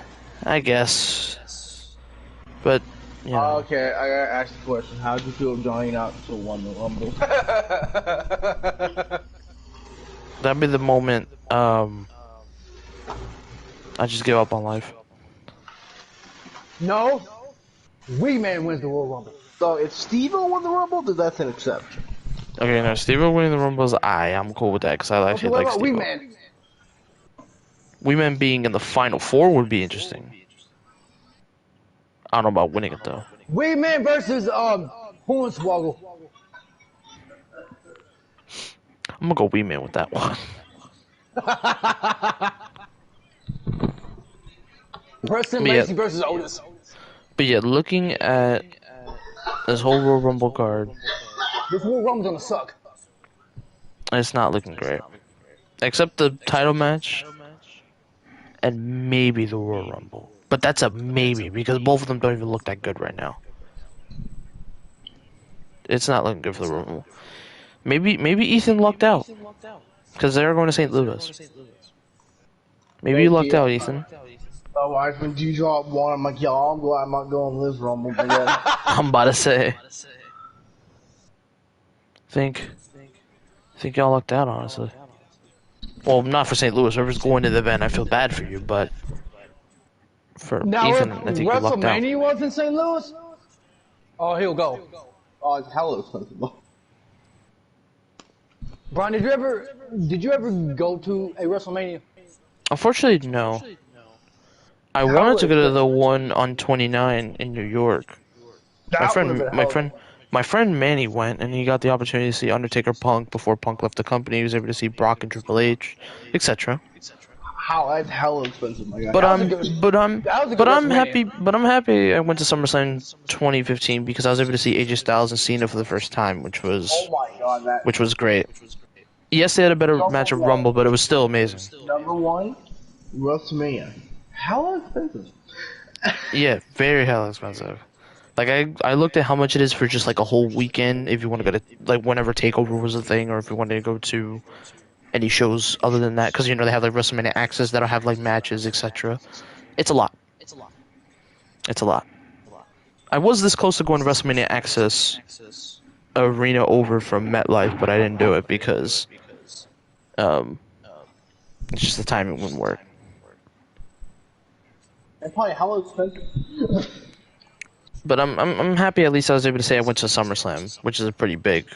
I guess. But, you know. Okay, I gotta ask the question. How did you feel Johnny Knoxville won the Rumble? That'd be the moment, I just give up on life. No, Wee Man wins the Royal Rumble. So if Steve-O won the Rumble, then that's an exception. Okay, now Steve-O winning the Rumble is I'm cool with that, because I actually like Wee Steve-O. Man? Wee Man being in the Final Four would be interesting. I don't know about winning it, though. Wee Man versus Hornswoggle. I'm gonna go Wee Man with that one. Preston But yeah. Lacey versus Otis. But yeah, looking at this whole Royal Rumble card, This Royal Rumble's gonna suck. it's not looking great. Except the title match and maybe the Royal Rumble. But that's a maybe because both of them don't even look that good right now. It's not looking good for the Royal Rumble. Maybe Ethan lucked out because they're going to St. Louis. Maybe you lucked out, Ethan. Otherwise, when you drop one, I'm like, y'all, I'm glad I'm not going to this Rumble. But yeah. I'm about to say. Think y'all lucked out, honestly. Well, not for St. Louis. Whoever's going to the event, I feel bad for you, but for Now, Ethan, if I think you lucked out. WrestleMania was in St. Louis, oh, he'll go. Oh, it's hella expensive. Brian, did you ever go to a WrestleMania? Unfortunately, no. I wanted to go to the one on 29 in New York. My friend Manny went, and he got the opportunity to see Undertaker Punk before Punk left the company. He was able to see Brock and Triple H, etc. How that's hella expensive, my guy. But I'm happy. WrestleMania. But I'm happy. I went to SummerSlam 2015 because I was able to see AJ Styles and Cena for the first time, which was Oh my god, that great. Yes, they had a better match of Rumble, but it was still amazing. number one, WrestleMania. Hella expensive. Yeah, very hell expensive. Like I looked at how much it is for just like a whole weekend if you want to go to like whenever Takeover was a thing, or if you wanted to go to any shows other than that, because you know they have like WrestleMania Access that'll have like matches, etc. It's a lot. It's a lot. I was this close to going to WrestleMania Access Arena over from MetLife, but I didn't do it because it's just the timing wouldn't work. And probably hella expensive. But I'm happy at least I was able to say I went to SummerSlam, which is a pretty big.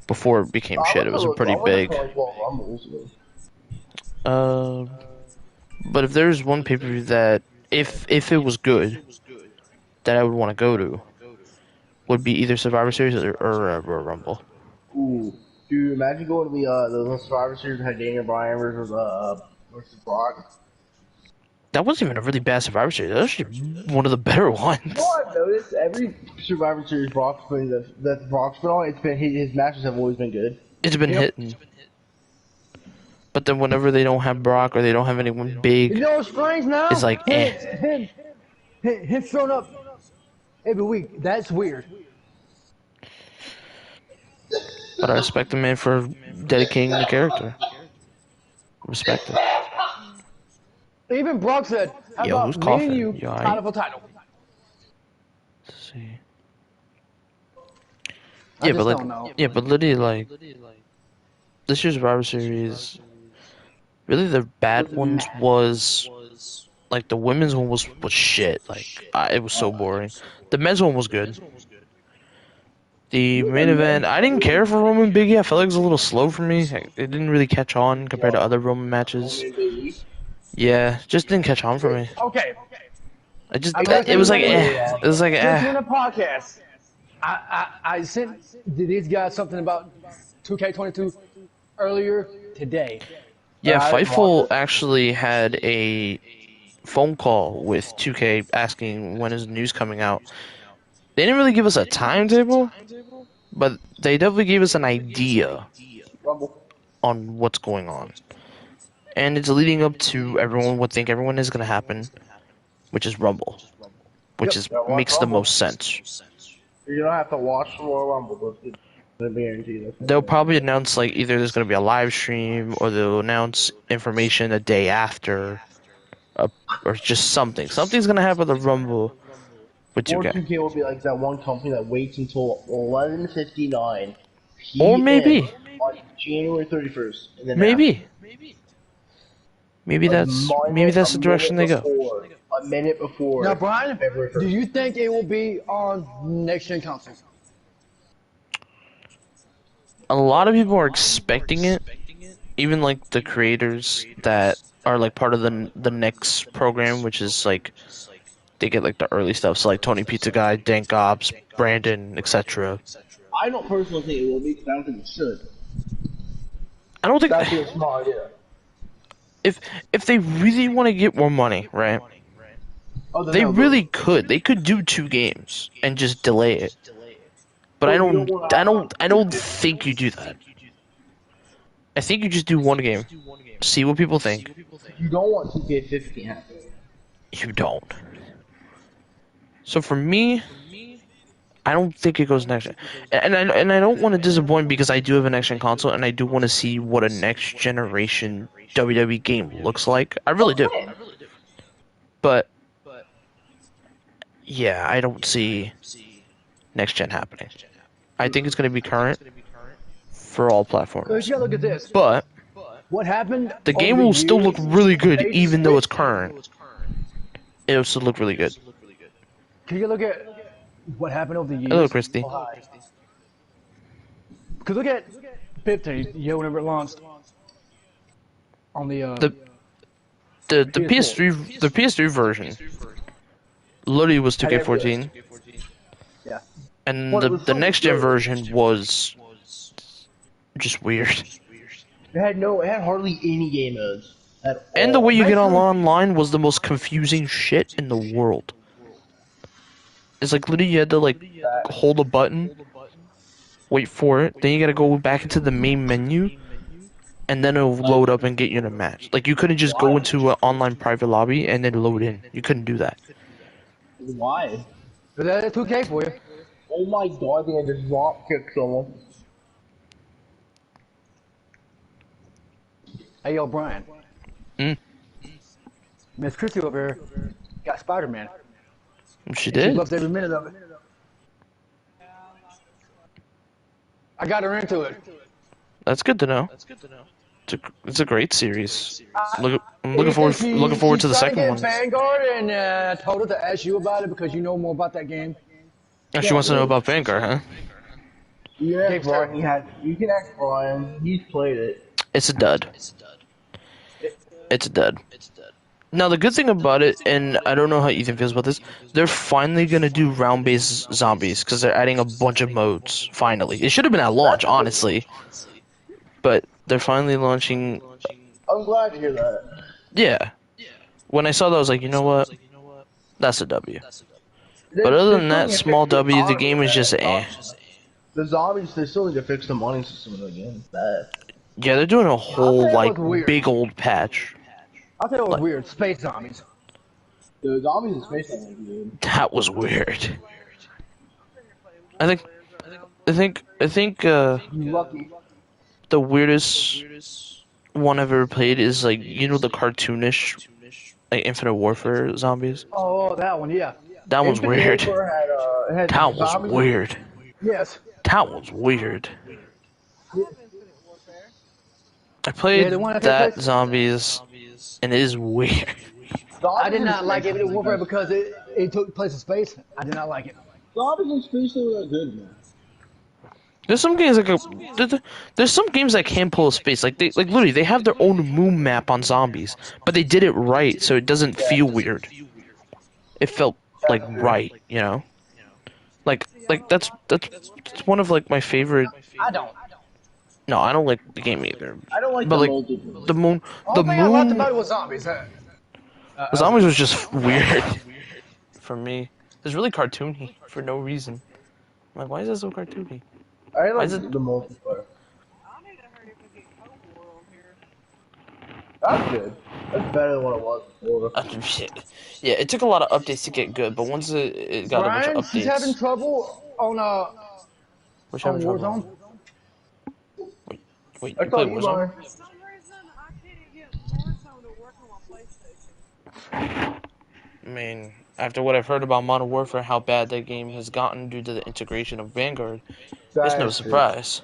Before it became shit, it was a pretty big. But if there's one pay-per-view that, if it was good, that I would want to go to, would be either Survivor Series or Royal Rumble. Ooh, dude, imagine going to the Survivor Series that had Daniel Bryan versus Brock. That wasn't even a really bad Survivor Series. That was actually one of the better ones. You know what I've noticed? Every Survivor Series Brock's been that Brock's been on, it's been his matches have always been good. It's been hitting. But then whenever they don't have Brock or they don't have anyone big, You know what's strange now? it's like, eh. Him showing up every week. That's weird. But I respect the man for dedicating the character. Respect it. Even Brock said, how Yo, who's about me coughing? and you, You alright? title for title? Let's see. I Yeah, just but don't know. literally, like, this year's Survivor Series, really the bad ones was, like, the women's one was shit. Like, it was so boring. The men's one was good. The main event, I didn't care for Roman Biggie. I felt like it was a little slow for me. It didn't really catch on compared to other Roman matches. Yeah, just didn't catch on for me. Okay. It was like, eh. It was like, Since doing eh. a podcast, I sent these guys something about 2K22 earlier today. Yeah, Fightful actually had a phone call with 2K asking when is the news coming out. They didn't really give us a timetable, but they definitely gave us an idea on what's going on. And it's leading up to everyone would think everyone is going to happen, which is Rumble, which is makes the most sense. You don't have to watch the Royal Rumble, but guarantee that. They'll probably announce like either there's going to be a live stream or they'll announce information a day after, or just something. Something's going to happen at the Rumble with Or 2K. 2K will be like that one company that waits until 11:59 p.m. Or maybe. on January 31st. And then Maybe that's the direction they go. A minute before. Now, Brian, February 1st. do you think it will be on next-gen consoles? A lot of people are expecting it, even like the creators that are like part of the next program, which is like they get like the early stuff. So like Tony Pizza Guy, Dank Ops, Brandon, etc. I don't personally think it will be, because I don't think it should. I don't think That'd be a small idea. if they really want to get more money, right? They really could. They could do 2 games and just delay it. But I don't think you do that. I think you just do 1 game. See what people think. You don't want 2K15 to happen. You don't. So for me, I don't think it goes next gen. And I don't want to disappoint because I do have a next gen console and I do want to see what a next generation WWE game looks like. I really do. But yeah, I don't see next gen happening. I think it's going to be current for all platforms. You gotta look at this. But What happened? the game will still look really good even though it's current. It'll still look really good. Can you look at what happened over the years? Hello, Christy. Cause look at 15, whenever it launched on the The PS3 version literally was 2K14. Yeah. And the next gen version was just weird. It had hardly any game modes at all. And the way you get online was the most confusing shit in the world. It's like literally you had to like hold a button, wait for it, then you gotta go back into the main menu, and then it'll load up and get you in a match. Like you couldn't just go into an online private lobby and then load in. You couldn't do that. Why? That's 2K for you. Oh my god, I think I just drop kicked someone. Hey, yo, Brian. Miss Christie over here got Spider-Man. She She did. loves every minute of it. I got her into it. That's good to know. It's a great series. I'm looking forward to the second one. Vanguard and told her to ask you about it because you know more about that game. Oh, she wants to know about Vanguard, huh? You can ask Brian. You can ask Brian. He's played it. It's a dud. It's dead. Now the good thing about it, and I don't know how Ethan feels about this, they're finally gonna do round-based zombies because they're adding a bunch of modes. Finally, it should have been at launch, honestly, but they're finally launching. I'm glad to hear that. Yeah. When I saw that, I was like, you know what? That's a W. But They other still than that need to small fix the W, the auto game is just eh. The zombies, they still need to fix the money system of the game. It's bad. Yeah, they're doing a I'll whole tell you like what's weird. big old patch. I'll tell you what's Like- weird. Space zombies. The zombies in space aren't good. That was weird. I think Lucky. the weirdest one I've ever played is like the cartoonish like Infinite Warfare zombies. Oh, that one, yeah. That one's Infinite weird. Warfare had That was zombies. weird. Yes. That was weird. I Yeah, played the one that that takes place- zombies, and it is weird. I did not like Infinite Warfare because it took place in space. I did not like it. Zombies in space are that good, man. There's some games there's some games that can pull a space like literally they have their own moon map on zombies, but they did it right so it doesn't feel weird. It felt like right, you know. Like that's one of like my favorite. I don't. No, I don't like the game either. I don't like But the like multiplayer. the moon, The the thing I liked moon. about it was zombies. Zombies was just weird for me. It's really cartoony for no reason. I'm like, why is it so cartoony? I like is it- the multiplayer. That's good. That's better than what it was before. Shit. Yeah, it took a lot of updates to get good, but once it got a bunch Brian, of she's having updates, trouble on which on having trouble. Warzone. Wait, I you play thought you Warzone? were. For some reason, I can't get Warzone to work on my PlayStation. I mean, after what I've heard about Modern Warfare, how bad that game has gotten due to the integration of Vanguard, it's no That's true. surprise.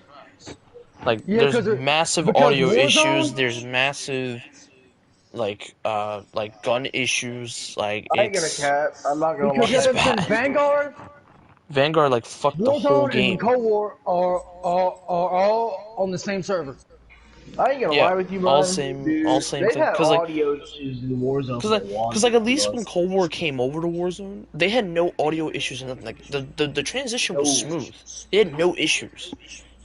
Like, Yeah, there's massive because audio Warzone- issues. There's massive, like gun issues. Like, I ain't gonna it's cap. I'm not gonna Because lie. It's ever since bad. Vanguard, Vanguard like fucked the whole Warzone, game. and Cold War are all on the same server. I ain't gonna Yeah, lie with you, man. all same Dude, thing. They had 'Cause, like- audio issues in Warzone. Because like at least when Cold War came over to Warzone, they had no audio issues and nothing. Like the transition was No. smooth. They had no issues.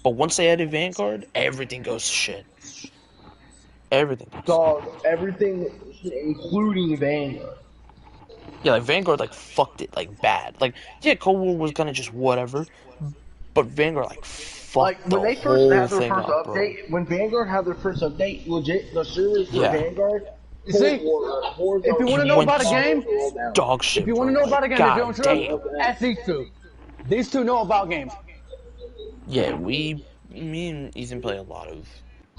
But once they added Vanguard, everything goes to shit. Everything. Dog, everything, including Vanguard. Yeah, like Vanguard like fucked it like bad. Like yeah, Cold War was kind of just whatever, but Vanguard like fucked Like the when they whole first had their thing first up, bro. update, when Vanguard had their first update, legit the servers for Yeah. Vanguard. You see, Warzone, if you wanna know Went about a game, Dog shit. if you want to bro. know about a game God that you don't damn. trust, ask these two. These two know about games. Yeah, me and Ethan play a lot of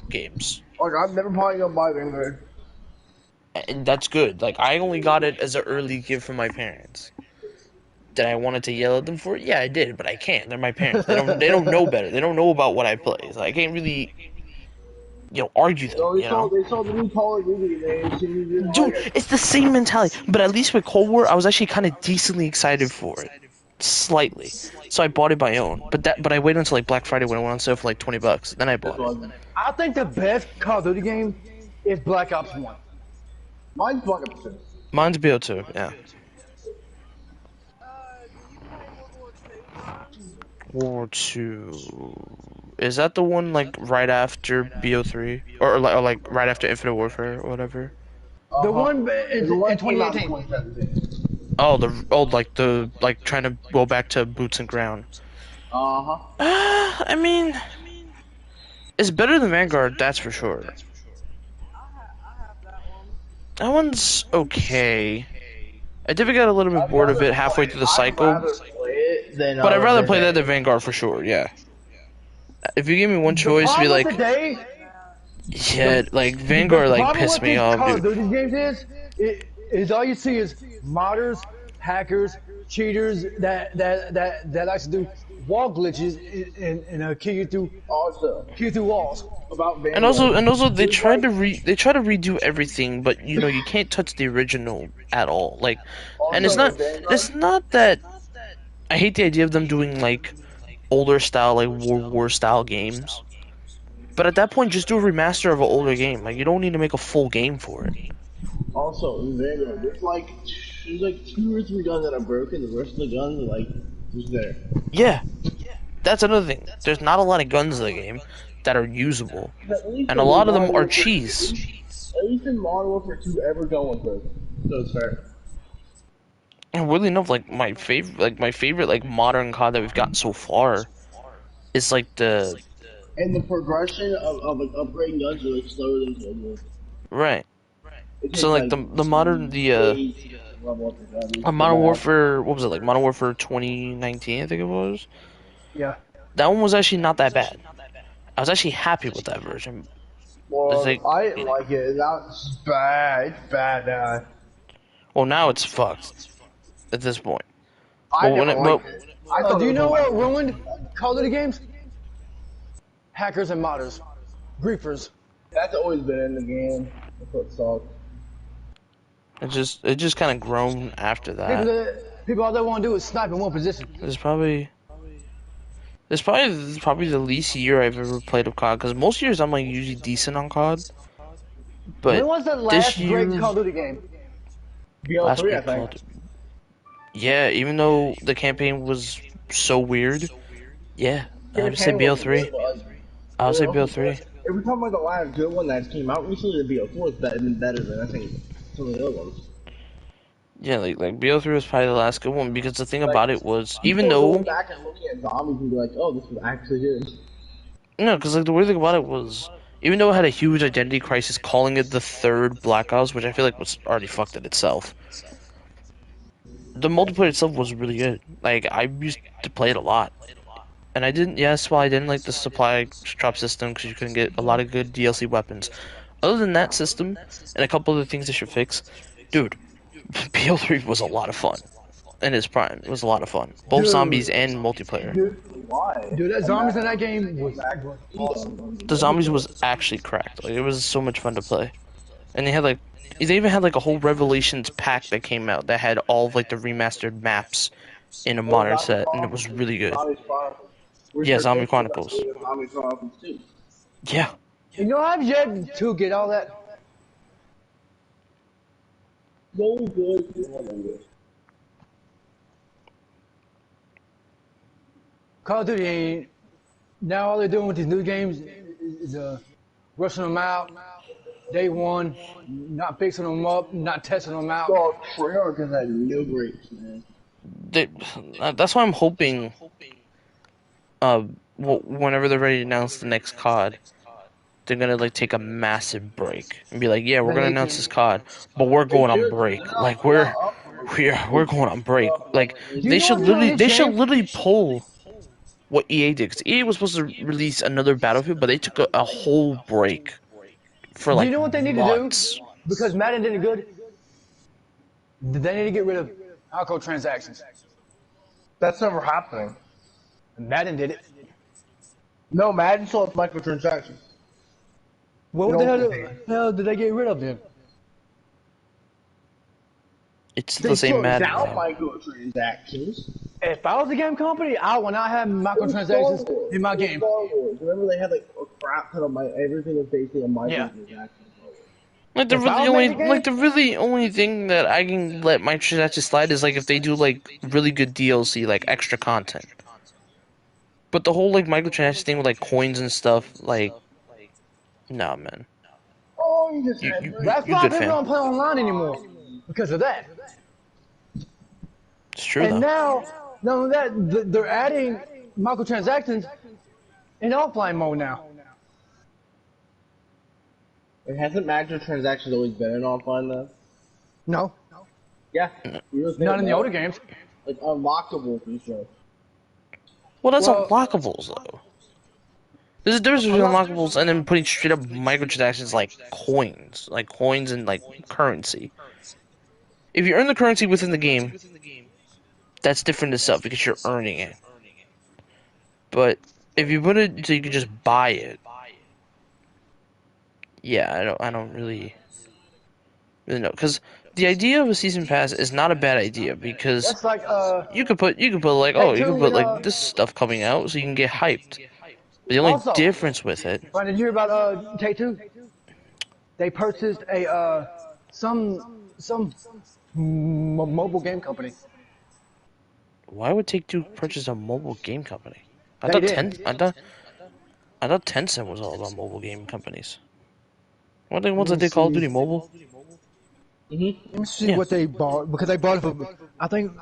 games. Like I'm never probably gonna buy Vanguard. And that's good. Like I only got it as an early gift from my parents. Did I wanted to yell at them for it? Yeah, I did, but I can't. They're my parents. They don't know better. They don't know about what I play. So I can't really argue them, So you know? they saw the new Call of Duty and they Dude, it's the same mentality. But at least with Cold War, I was actually kind of decently excited for it. Slightly. So I bought it my own. But I waited until like Black Friday when it went on sale for like $20. Then I bought it. I think the best Call of Duty game is Black Ops 1. Mine's Black Ops 2. Mine's BO2, yeah. Do you play World War II? World War II. Is that the one like right after BO3? Or like right after Infinite Warfare or whatever? The one The in one came out in 2018. 2017. Like trying to go back to boots and ground. Uh-huh. I mean, it's better than Vanguard, that's for sure. I have that one. That one's okay. I did get a little bit bored of it halfway through the cycle, I'd rather play it than, but I'd rather play that than Vanguard for sure. Yeah. If you give me one choice, to be like, yeah, like Vanguard like pissed me off, Call of dude. Duty games is all you see is modders, hackers, cheaters that like to do wall glitches and kill you through walls. About Vanguard. And also they try to redo everything, but you can't touch the original at all. Like, and it's not that I hate the idea of them doing like older style like World War style games, But at that point, just do a remaster of an older game. Like, you don't need to make a full game for it. Also, in Vanguard, there's like 2 or 3 guns that are broken. The rest of the guns are like just there. Yeah, that's another thing. There's not a lot of guns in the game that are usable, and a lot of them are cheese. At least in Modern Warfare 2, ever going broken. So it's fair. And weirdly enough, like my favorite like modern COD that we've gotten so far is like the And the progression of like upgrading guns are like slower than Cold War. right. It So takes, like the modern days to level up your gun. Modern Warfare, what was it, like Modern Warfare 2019, I think it was. Yeah. That one was actually not that bad. I was actually happy with that version. Well, like- I didn't like it. That's bad. It's bad now. Well, now it's fucked at this point. I Well, when didn't it- like it. I thought Do it you was know like- what ruined Call of Duty games? Hackers and modders. Griefers. That's always been in the game. That's what sucks. It just kind of grown after that. People all they want to do is snipe in one position. It's probably the least year I've ever played of COD, because most years I'm like usually decent on COD. But When was the last great Call of Duty game? last BL3, I week think. called. Yeah, even though the campaign was so weird, yeah, I would say BL3. I would say BL3. If we're talking about the last good one that came out recently, the BL4 is better than I think some of the other ones. Yeah, like BL3 was probably the last good one, because the thing Like, about it was, even People though going back and looking at zombies and be like, oh, this was actually good. no, because like the weird thing about it was, even though it had a huge identity crisis, calling it the third Black Ops, which I feel like was already fucked in itself. The multiplayer itself was really good. Like, I used to play it a lot. And I didn't, yes, while I didn't like the supply drop system because you couldn't get a lot of good DLC weapons. Other than that system, and a couple other things they should fix, dude, BL3 was a lot of fun. In its prime, it was a lot of fun. Both Dude. zombies and multiplayer. Why? Dude, that zombies in that game was awesome. The zombies was actually cracked. Like, it was so much fun to play. And they even had like a whole Revelations pack that came out that had all of like the remastered maps in a modern set, and it was really good. Yeah, Zombie Chronicles. Zombie Chronicles too. Yeah. You know, I've yet to get all that. No good. Call of Duty ain't. Now all they're doing with these new games is rushing them out day one, not fixing them up, not testing them out. Well, Treyarch has had no breaks, man. That's why I'm hoping, whenever they're ready to announce the next COD, they're gonna like take a massive break and be like, yeah, we're gonna announce this COD, but we're going on break. Like we're going on break. Like they should literally pull what EA did, because EA was supposed to release another Battlefield, but they took a whole break for like You know what they need months. to do? Because Madden did it good. They need to get rid of microtransactions. That's never happening. Madden did it. No, Madden still has microtransactions. What the hell did they get rid of then? It's They the same still Madden. down Man. microtransactions. If I was a game company, I would not have microtransactions in my game. Remember they had like a crap ton of everything was basically a microtransaction. Like the If I really was only making a like the really only thing that I can let my transactions slide is like if they do like really good DLC, like extra content. But the whole like microtransaction thing with like coins and stuff, like, nah, man. Oh, you just You- had you- That's You're why good, people fam. don't play online anymore because of that. It's true And though. now, not only that, they're adding microtransactions in offline mode now. It hasn't microtransactions always been an offline though? No, Yeah. You just not in the know. older games. Like unlockable for sure. Well, that's Well- unlockables though. There's a difference between unlockables and then putting straight up microtransactions like coins and like currency. If you earn the currency within the game, that's different itself because you're earning it. But if you put it so you can just buy it, yeah, I don't really know, because the idea of a season pass is not a bad idea because That's like you could put like Take two, this stuff coming out so you can get hyped. But the only Also, difference with it, Brian, did you hear about Take-Two? They purchased a some mobile game company. why would Take-Two purchase a mobile game company? They did. I thought Tencent was all about mobile game companies. What they Let what's me it they Call of see. Duty Mobile? Let me see Yeah. what they bought because they bought it for I think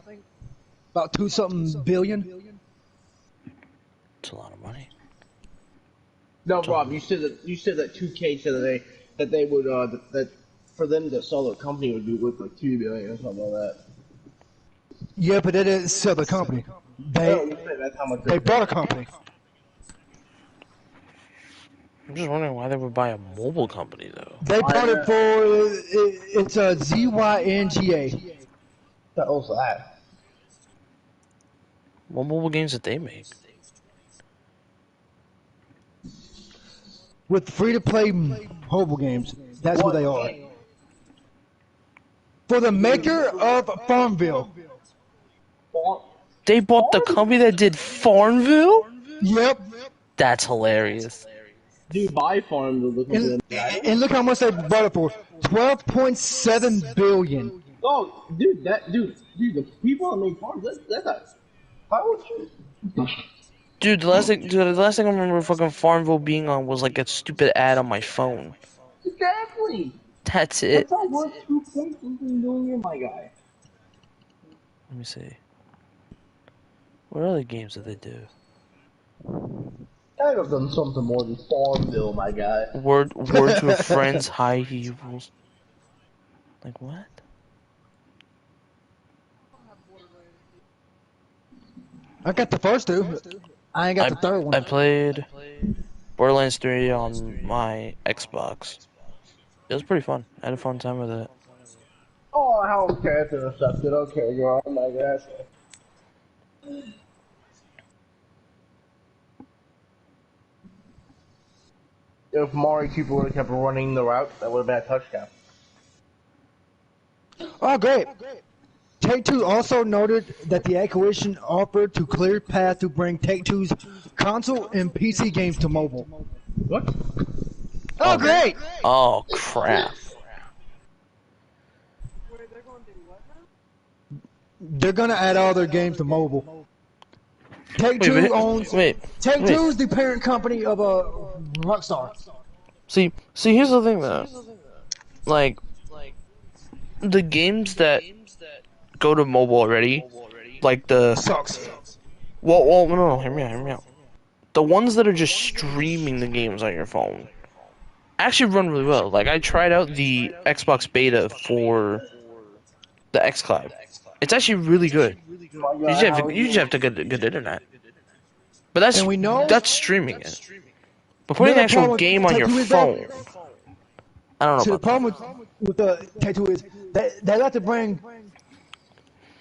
about 2-something billion. It's a lot of money. No, Rob, you said that 2K said that they would that for them to sell their company would be worth like 2 billion or something like that. Yeah, but they didn't sell the company. No, you said that's how much They bought a company. I'm just wondering why they would buy a mobile company though. They bought it for it's a ZYNGA. What was that? What mobile games did they make? With free-to-play mobile games. That's what they are. For the maker of Farmville. They bought the company that did Farmville? Yep. That's hilarious. Dude, buy farm to look into And look how much they bought it for. 12.7 billion. Oh, dude, the people that made farms, that's a how would you? Dude, the last thing I remember fucking Farmville being on was like a stupid ad on my phone. Exactly. That's it. That's not worth 2.something million, my guy. Let me see. What other games did they do? I'd have done something more than Farmville, my guy. Words with Friends, High Heels. Like what? I got the first two. I ain't got the third one. I played Borderlands 3 on my Xbox. It was pretty fun. I had a fun time with it. Oh, how character accepted. Okay, girl. Oh my gosh. If Mari Cooper would have kept running the route, that would have been a touchdown. Oh, great. Take-Two also noted that the acquisition offered to clear path to bring Take-Two's console and PC games to mobile. What? Oh, great. Oh crap! Wait, they're going to do what now? They're going to add all their games to mobile. Take-Two owns... Take-Two's the parent company of Rockstar. See, here's the thing though. Like, the games that go to mobile already, like the Sucks. well, no, hear me out. The ones that are just streaming the games on your phone actually run really well. Like, I tried out the Xbox beta for the xCloud. It's actually really good. You just have to get good internet. But that's streaming it. But putting an actual game on your phone, I don't know See, the about that. problem with the Take-Two is they like to bring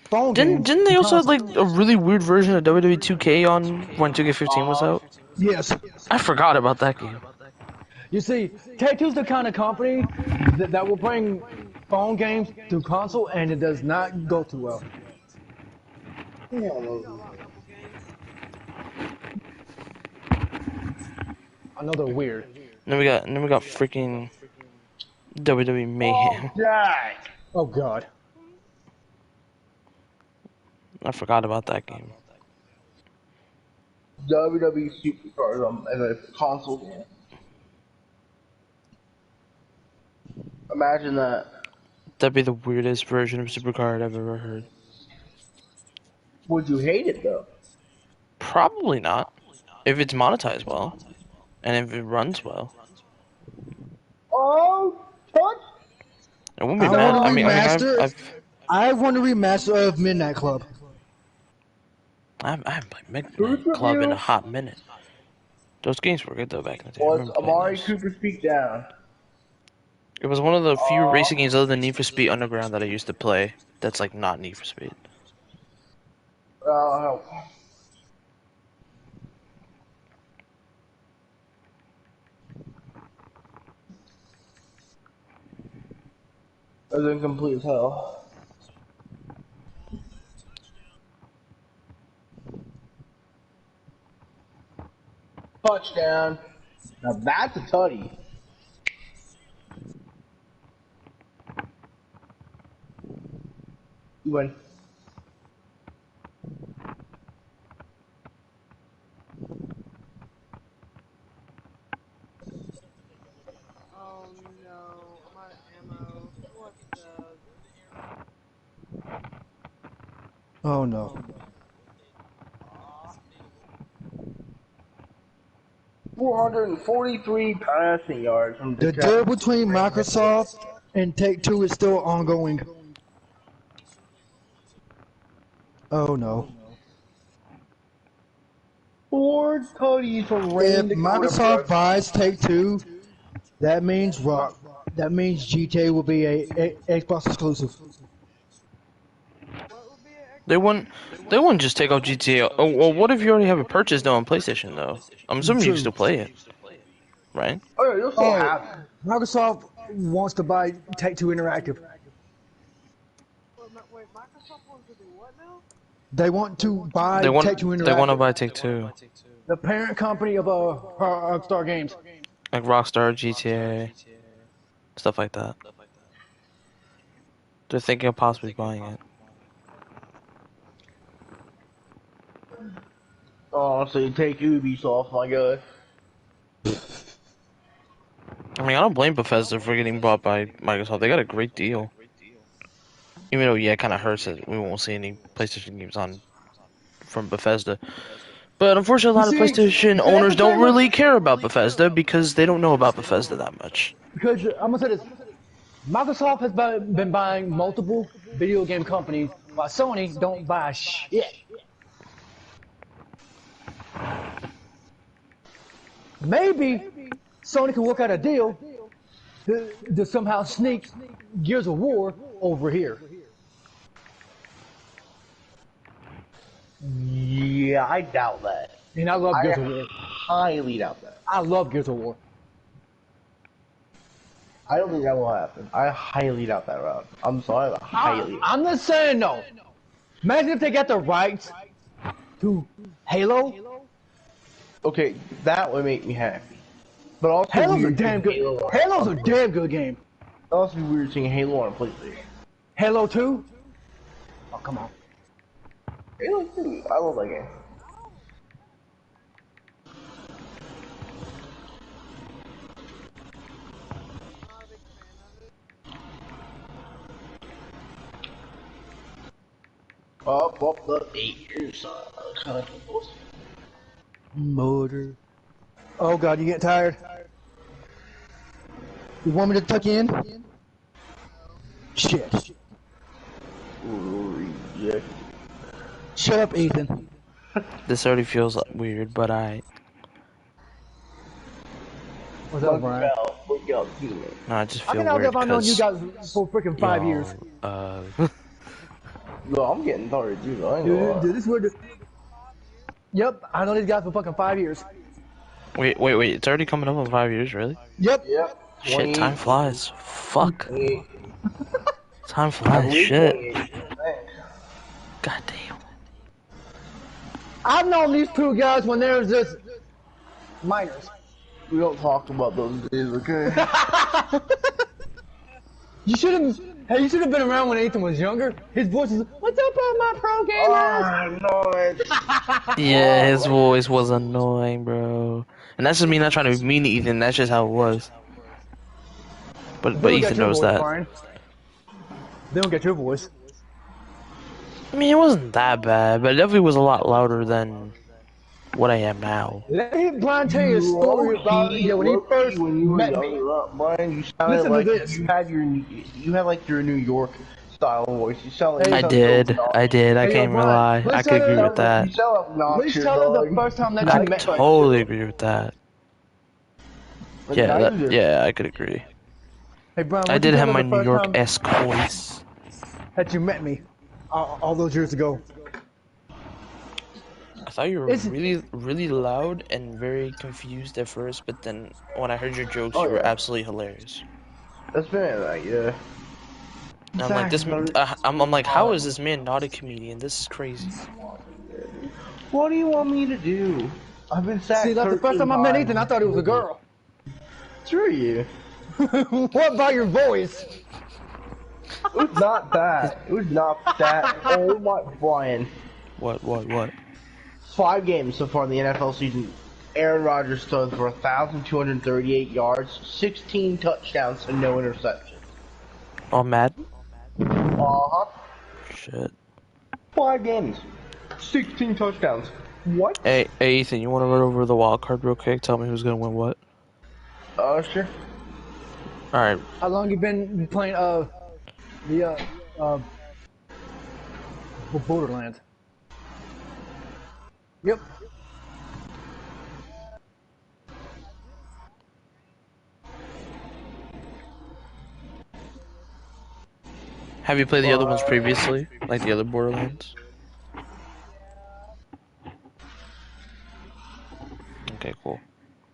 phone games. Didn't they also have like a really weird version of WWE 2K on when 2K15 was out? Yes. I forgot about that game. You see, Take-Two's the kind of company that will bring phone games to console, and it does not go too well. I know they're weird. Then we got freaking WWE Mayhem. Oh God. I forgot about that game. WWE Superstars as a console game. Imagine that. That'd be the weirdest version of Supercard I've ever heard. Would you hate it though? Probably not. If it's monetized well, and if it runs well. Oh, touch! It wouldn't be bad. I want a remaster of Midnight Club. I haven't played Midnight Club in a hot minute. Those games were good though back in the day. Was Amari Cooper Speak Down? It was one of the few racing games other than Need for Speed Underground that I used to play. That's like not Need for Speed. As incomplete as hell. Touchdown. Now that's a tutty. You win. Oh no, I'm out of ammo. What the? Oh no. 443 passing yards from The deal between Microsoft and Take-Two is still ongoing. Oh no. 4 tutties from If Rain Dakota Microsoft Brush. buys Take-Two, that means GTA will be a Xbox exclusive. What would be an They Xbox wouldn't. They wouldn't just take out GTA. Oh, well, what if you already have it purchased though on PlayStation though? I'm assuming you can True. still play it, right? Oh, yeah, you'll still have it. Microsoft wants to buy Take-Two Interactive. Wait, Microsoft wants to do what now? They want to buy They want. Take-Two They want to Interactive, buy Take-Two, the parent company of Rockstar Games. like Rockstar, GTA, stuff like that. They're thinking of possibly buying it. Oh, so you take Ubisoft, my guy. I mean, I don't blame Bethesda for getting bought by Microsoft. They got a great deal. Even though, yeah, it kind of hurts that we won't see any PlayStation games on from Bethesda. But unfortunately, a lot of PlayStation owners don't really care about Bethesda because they don't know about Bethesda that much. Because I'm gonna say this, Microsoft has been buying multiple video game companies, while Sony don't buy shit. Maybe Sony can work out a deal to somehow sneak Gears of War over here. Yeah, I doubt that. And I love Gears of War. Highly doubt that. I love Gears of War. I don't think that will happen. I highly doubt that, Rob. I'm sorry, but highly. I'm just saying no. Imagine if they got the rights to Halo. Okay, that would make me happy. But also Halo's a weird damn seeing good. Halo on- Halo's a damn good game. It'd also be weird seeing Halo on PlayStation. Halo 2? Oh, come on. Halo 2, I love that game. Not a big fan of it. Well, the 8 years, kind of close. Motor. Oh god, you get tired? You want me to tuck you in? Shit. Yeah. Shut up, Ethan. This already feels weird, but I. What's up, Brian? Look out, teammate. No, I just I feel can tell weird if I've known you because. guys for freaking 5 years. No, I'm getting tired too. I ain't gonna lie. Dude, this is weird. Yep, I know these guys for fucking 5 years. Wait! It's already coming up on 5 years, really? Yep. Yep. Shit, time flies. Fuck. 28. Time I flies. believe Shit. 28. God damn. I've known these two guys when they was just minors. We don't talk about those days, okay? You should have. Hey, you should have been around when Ethan was younger. His voice is, "What's up, all my pro gamers?" Oh, no, Yeah, his voice was annoying, bro. And that's just me not trying to be mean to Ethan. That's just how it was. But They don't Ethan get your knows voice, that. Brian. They don't get your voice. I mean, it wasn't that bad, but it definitely was a lot louder than what I am now. Let me Brian tell you a story about when he first when you were met me. younger, Brian, you sounded Listen to like this. you had like your New York style voice. You sound like Hey, I did. I can't Hey, yo, even lie. Brian, I could agree with You that. sound obnoxious, Please tell her the dog. first time that I you met me. totally agree with that. Like, Yeah, I just- yeah, I could agree. Hey, Brian, I why don't you did tell have her my the New first time York-esque voice. that you met me all those years ago. I thought you were It's- really loud and very confused at first, but then when I heard your jokes, Oh, you were yeah. absolutely hilarious. That's been like, yeah. And I'm like, I'm like, how is this man not a comedian? This is crazy. What do you want me to do? I've been sacked. See, that's the first time I met Ethan. I thought it was a girl. Screw you. What about your voice? It was not that. It was not that. Oh my, Brian. What? 5 games so far in the NFL season. Aaron Rodgers throws for 1,238 yards, 16 touchdowns, and no interceptions. Oh, mad? Uh-huh. Shit. 5 games. 16 touchdowns. What? Hey, Ethan, you want to run over the wild card real quick? Tell me who's gonna win what? Sure. All right. How long you been playing Borderlands? Yep. Have you played the other ones previously, like the other Borderlands? Okay, cool.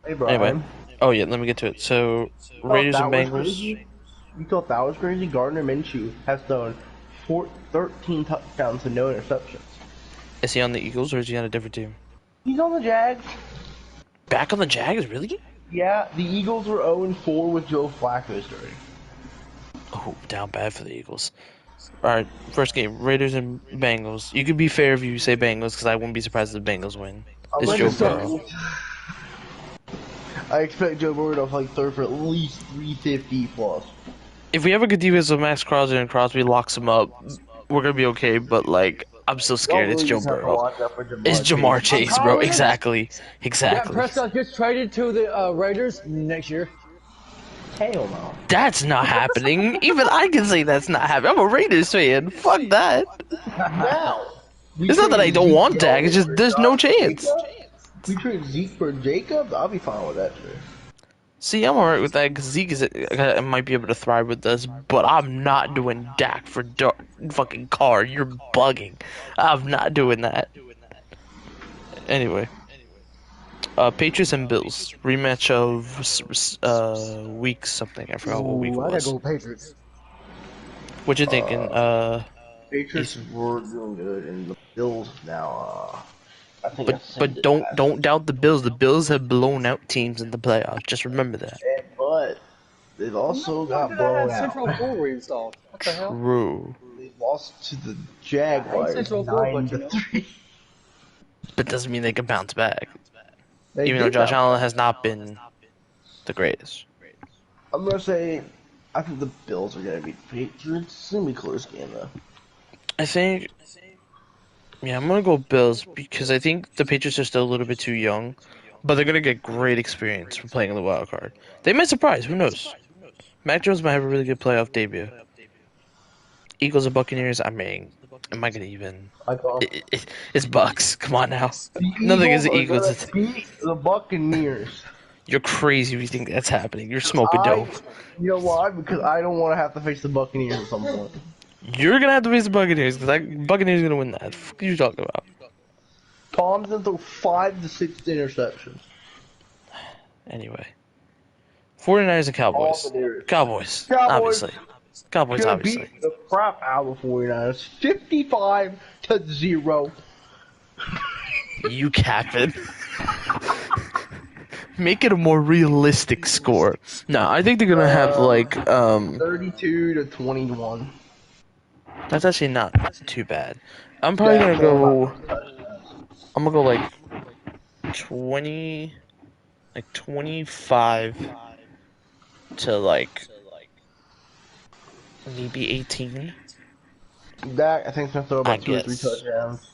Hey, Brian. Anyway, oh yeah, let me get to it. So, Raiders and Bengals. You thought that was crazy? Gardner Minshew has thrown 13 touchdowns and no interceptions. Is he on the Eagles or is he on a different team? He's on the Jags. Back on the Jags, really? Yeah, the Eagles were 0-4 with Joe Flacco starting. Oh, down bad for the Eagles. Alright, first game, Raiders and Bengals. You could be fair if you say Bengals, because I wouldn't be surprised if the Bengals win. It's Joe Burrow. I expect Joe Burrow to throw for at least 350 plus. If we have a good defense with Max Crosby and Crosby locks him up, we're going to be okay, but, like, I'm still scared. It's Joe Burrow. It's Jamar Chase, bro. Exactly. Yeah, Prescott gets traded to the Raiders next year. Hell no. That's not happening. Even I can say that's not happening. I'm a Raiders fan. Fuck that. Now. It's not that I don't want Dak. It's just there's no chance. We trade Zeke for Jacobs. I'll be fine with that trade. See, I'm alright with that because Zeke might be able to thrive with this, but I'm not doing Dak for fucking Carr. You're bugging. I'm not doing that. Anyway. Patriots and Bills. Rematch of week something. I forgot what week it was. I gotta go Patriots. What you thinking? Patriots were doing good, and the Bills now. I think. But don't doubt the Bills. The Bills have blown out teams in the playoffs. Just remember that. But they've also got blown out. Central 4 reinstalled. What the hell? True. They lost to the Jaguars 9-3. But doesn't mean they can bounce back. They Even though Josh Allen has not been the greatest. I'm gonna say, I think the Bills are gonna beat the Patriots. It's gonna be a close game though. I think, yeah, I'm gonna go Bills because I think the Patriots are still a little bit too young, but they're gonna get great experience from playing in the wild card. They might surprise. Who knows? Mac Jones might have a really good playoff debut. Eagles and Buccaneers. I mean, am I gonna even? It's Bucks. Come on now. Nothing is the Eagles. Beat the Buccaneers. You're crazy if you think that's happening. You're smoking dope. You know why? Because I don't want to have to face the Buccaneers at some point. You're gonna have to face the Buccaneers because Buccaneers are gonna win that. What the fuck are you talking about? Tom's gonna throw 5 to 6 interceptions. Anyway, 49ers and Cowboys. Cowboys, obviously. Cowboys, obviously. Beat the crap out of the 49ers, 55-0. You capping. Make it a more realistic score. No, I think they're gonna have 32-21. That's actually not too bad. I'm probably gonna go. I'm gonna go like 25 to maybe 18. Dak, I think, is gonna throw about 2 or 3 touchdowns.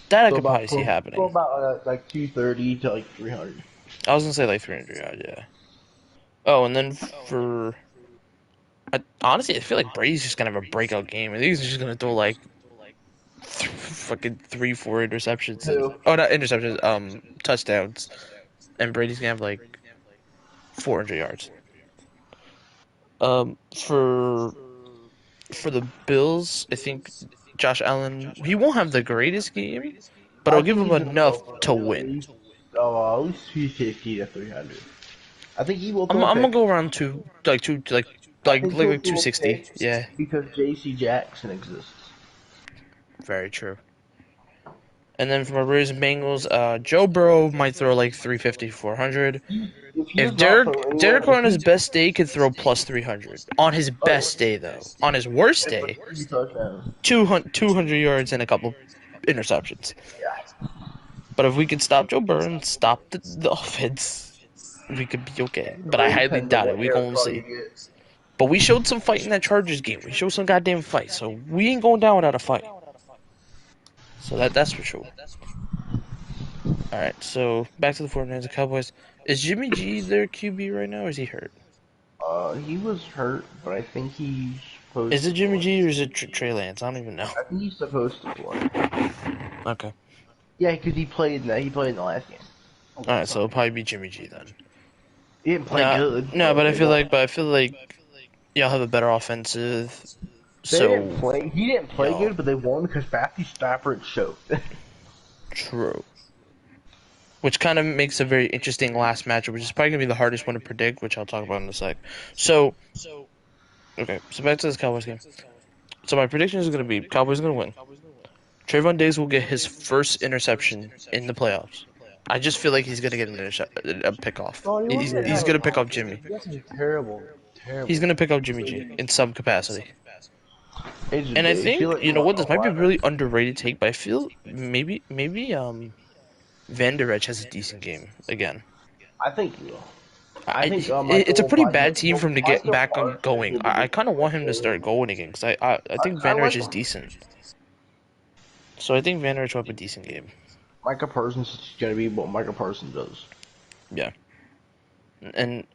That I could probably see happening. Throw about 230 to 300. I was gonna say 300 yards, yeah. Oh, and then honestly, I feel like Brady's just gonna have a breakout game. I think he's just gonna throw fucking 3-4 interceptions. Not interceptions, touchdowns. And Brady's gonna have 400 yards. For the Bills, I think Josh Allen, he won't have the greatest game, but I'll give him enough to win. At least 250 to 300. I think he will. I'm gonna go around to 260. Yeah. Because J.C. Jackson exists. Very true. And then for my Raiders and Bengals, Joe Burrow might throw like 350, 400. If he If does not throw Derek anyone, on his best day could throw plus 300. On his best day though. On his worst it's like day, 3 touchdowns. 200 yards and a couple interceptions. Yeah. But if we could stop Joe Burrow and stop the offense, we could be okay. But I Really highly depends on doubt it. what We Derek gonna Carr you see. get. But we showed some fight in that Chargers game. We showed some goddamn fight. So we ain't going down without a fight. So that's for sure. Alright, so back to the 49ers and Cowboys. Is Jimmy G their QB right now, or is he hurt? He was hurt, but I think he's supposed Is it to Jimmy play. G or is it Trey Lance? I don't even know. I think he's supposed to play. Okay. Yeah, because he played in the last game. Alright, so it'll probably be Jimmy G then. He didn't play No, good. no, but I they feel won. like y'all have a better offensive. They didn't So play. He didn't play y'all- good, but they won because Matthew Stafford choked. True. Which kind of makes a very interesting last matchup, which is probably gonna be the hardest one to predict, which I'll talk about in a sec. So, okay, so back to this Cowboys game. So my prediction is gonna be Cowboys are gonna win. Trayvon Diggs will get his first interception in the playoffs. I just feel like he's gonna get a pickoff. He's gonna pick off Jimmy. That's a terrible. He's gonna pick up Jimmy G in some capacity. And I feel think like you know what, this might be a linebacker. really underrated take, but I feel maybe Van Der Esch has a decent game again. I think he will. I think, it's a pretty Michael- bad team for him to get Michael back on Parsons going. will be I good. kind of want him to start going again because I think I Van Der Esch like is him. decent. So I think Van Der Esch will have a decent game. Micah Parsons is gonna be what Micah Parsons does. Yeah. And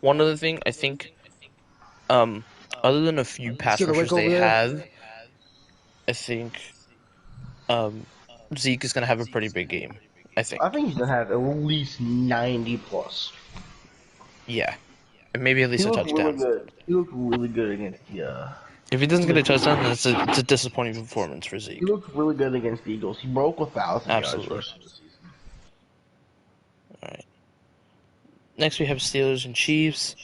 one other thing, I think other than a few pass See the rushers wick they over there? have, I think Zeke is gonna have a pretty big game. I think. I think he's gonna have at least 90 plus. Yeah. And maybe at least He a looked really touchdown. good. He looked really good against the. If he doesn't get a touchdown, then it's a disappointing performance for Zeke. He looked really good against the Eagles. He broke 1,000 yards Absolutely. first of the season. Alright. Next we have Steelers and Chiefs.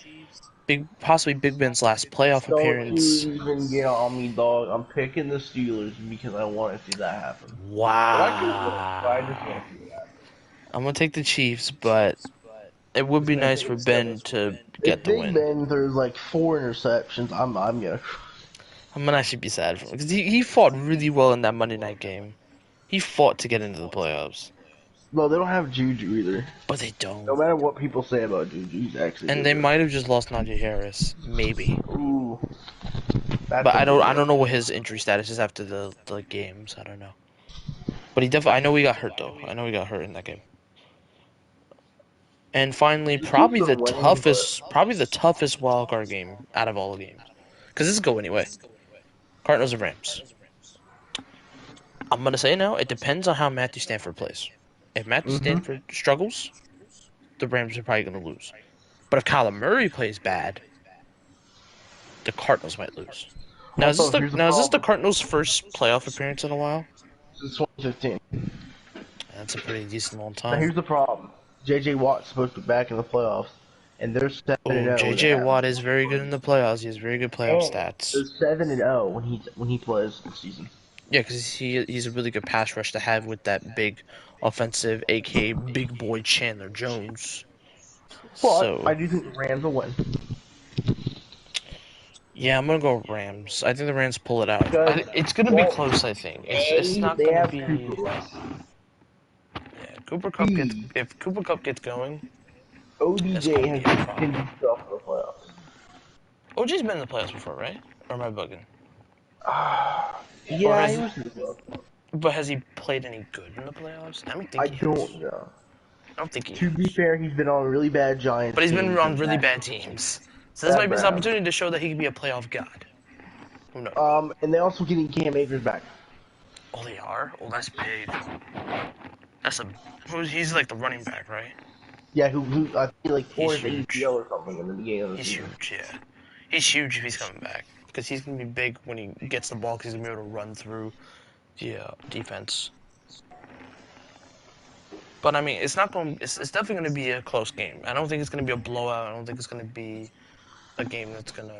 Possibly Big Ben's last playoff Don't appearance. you even get on me, dog. I'm picking the Steelers because I want to see that happen. But I just want to see that happen. I'm gonna take the Chiefs, but it would be nice for Ben to get If the Big win. Ben throws like 4 interceptions, I'm gonna. I'm gonna actually be sad for him because he fought really well in that Monday night game. He fought to get into the playoffs, No, they don't have Juju either. but they don't. No matter what people say about Juju, he's actually. And they might have just lost Najee Harris, maybe. Ooh. But I don't know what his injury status is after the games. I don't know. But he definitely. I know he got hurt though. I know he got hurt in that game. And finally, probably the toughest wild card game out of all the games, because this go anyway. Cardinals and Rams. I'm gonna say now, it depends on how Matthew Stafford plays. If Matthew Stafford struggles, the Rams are probably gonna lose. But if Kyler Murray plays bad, the Cardinals might lose. Now is this the Cardinals' first playoff appearance in a while? Since 2015. That's a pretty decent long Now time. here's the problem. J.J. Watt's supposed to be back in the playoffs, and they're 7-0. J.J. Watt is very good in the playoffs. He has very good playoff They're stats. 7-0 when he plays this season. Yeah, because he's a really good pass rush to have with that big offensive, aka big boy Chandler Jones. But So I do think the Rams will win. yeah, I'm gonna go Rams. I think the Rams pull it out. Because- It's gonna be close. I think it's not they gonna have be. Cooper Rush. Yeah, Cooper Cup gets if Cooper Cup gets going. That's ODJ gonna has be a problem. continued stuff for the playoffs. OJ's been in the playoffs before, right? Or am I bugging? Yeah, has he he- was in the playoffs. But has he played any good in the playoffs? I don't think I he has. don't know. I don't think he To has. be fair, he's been on really bad Giants. But he's been teams on and really that- bad teams. So this Bad might be his Browns. opportunity to show that he can be a playoff god. Who knows? And they're also getting Cam Akers back. Oh, they are? Oh, that's big. He's like the running back, right? Yeah, who I feel like tore his He's huge. ACL or something in the beginning of the He's season. huge, yeah. He's huge if he's coming back. Because he's going to be big when he gets the ball, because he's going to be able to run through the defense. But, I mean, it's definitely going to be a close game. I don't think it's going to be a blowout. I don't think it's going to be a game that's going to,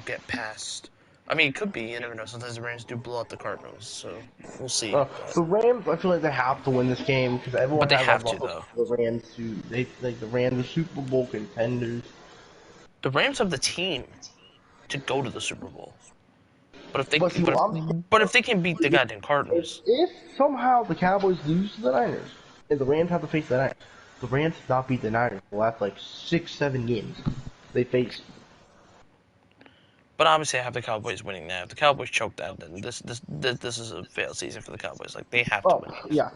get past I mean, it could be. You never know. Sometimes the Rams do blow out the Cardinals, so we'll see. The Rams, I feel like they have to win this game because everyone But they has have a to, hope though. for the Rams to. They like the Rams are Super Bowl contenders. The Rams have the team to go to the Super Bowl. But if they But see, what I'm saying, but if they can beat the goddamn if, Cardinals, if somehow the Cowboys lose to the Niners and the Rams have to face the Niners, the Rams have not beat the Niners the last like 6-7 games they faced. but obviously I have the Cowboys winning now. If the Cowboys choke that, then this is a failed season for the Cowboys. Like they have to Oh win this. yeah,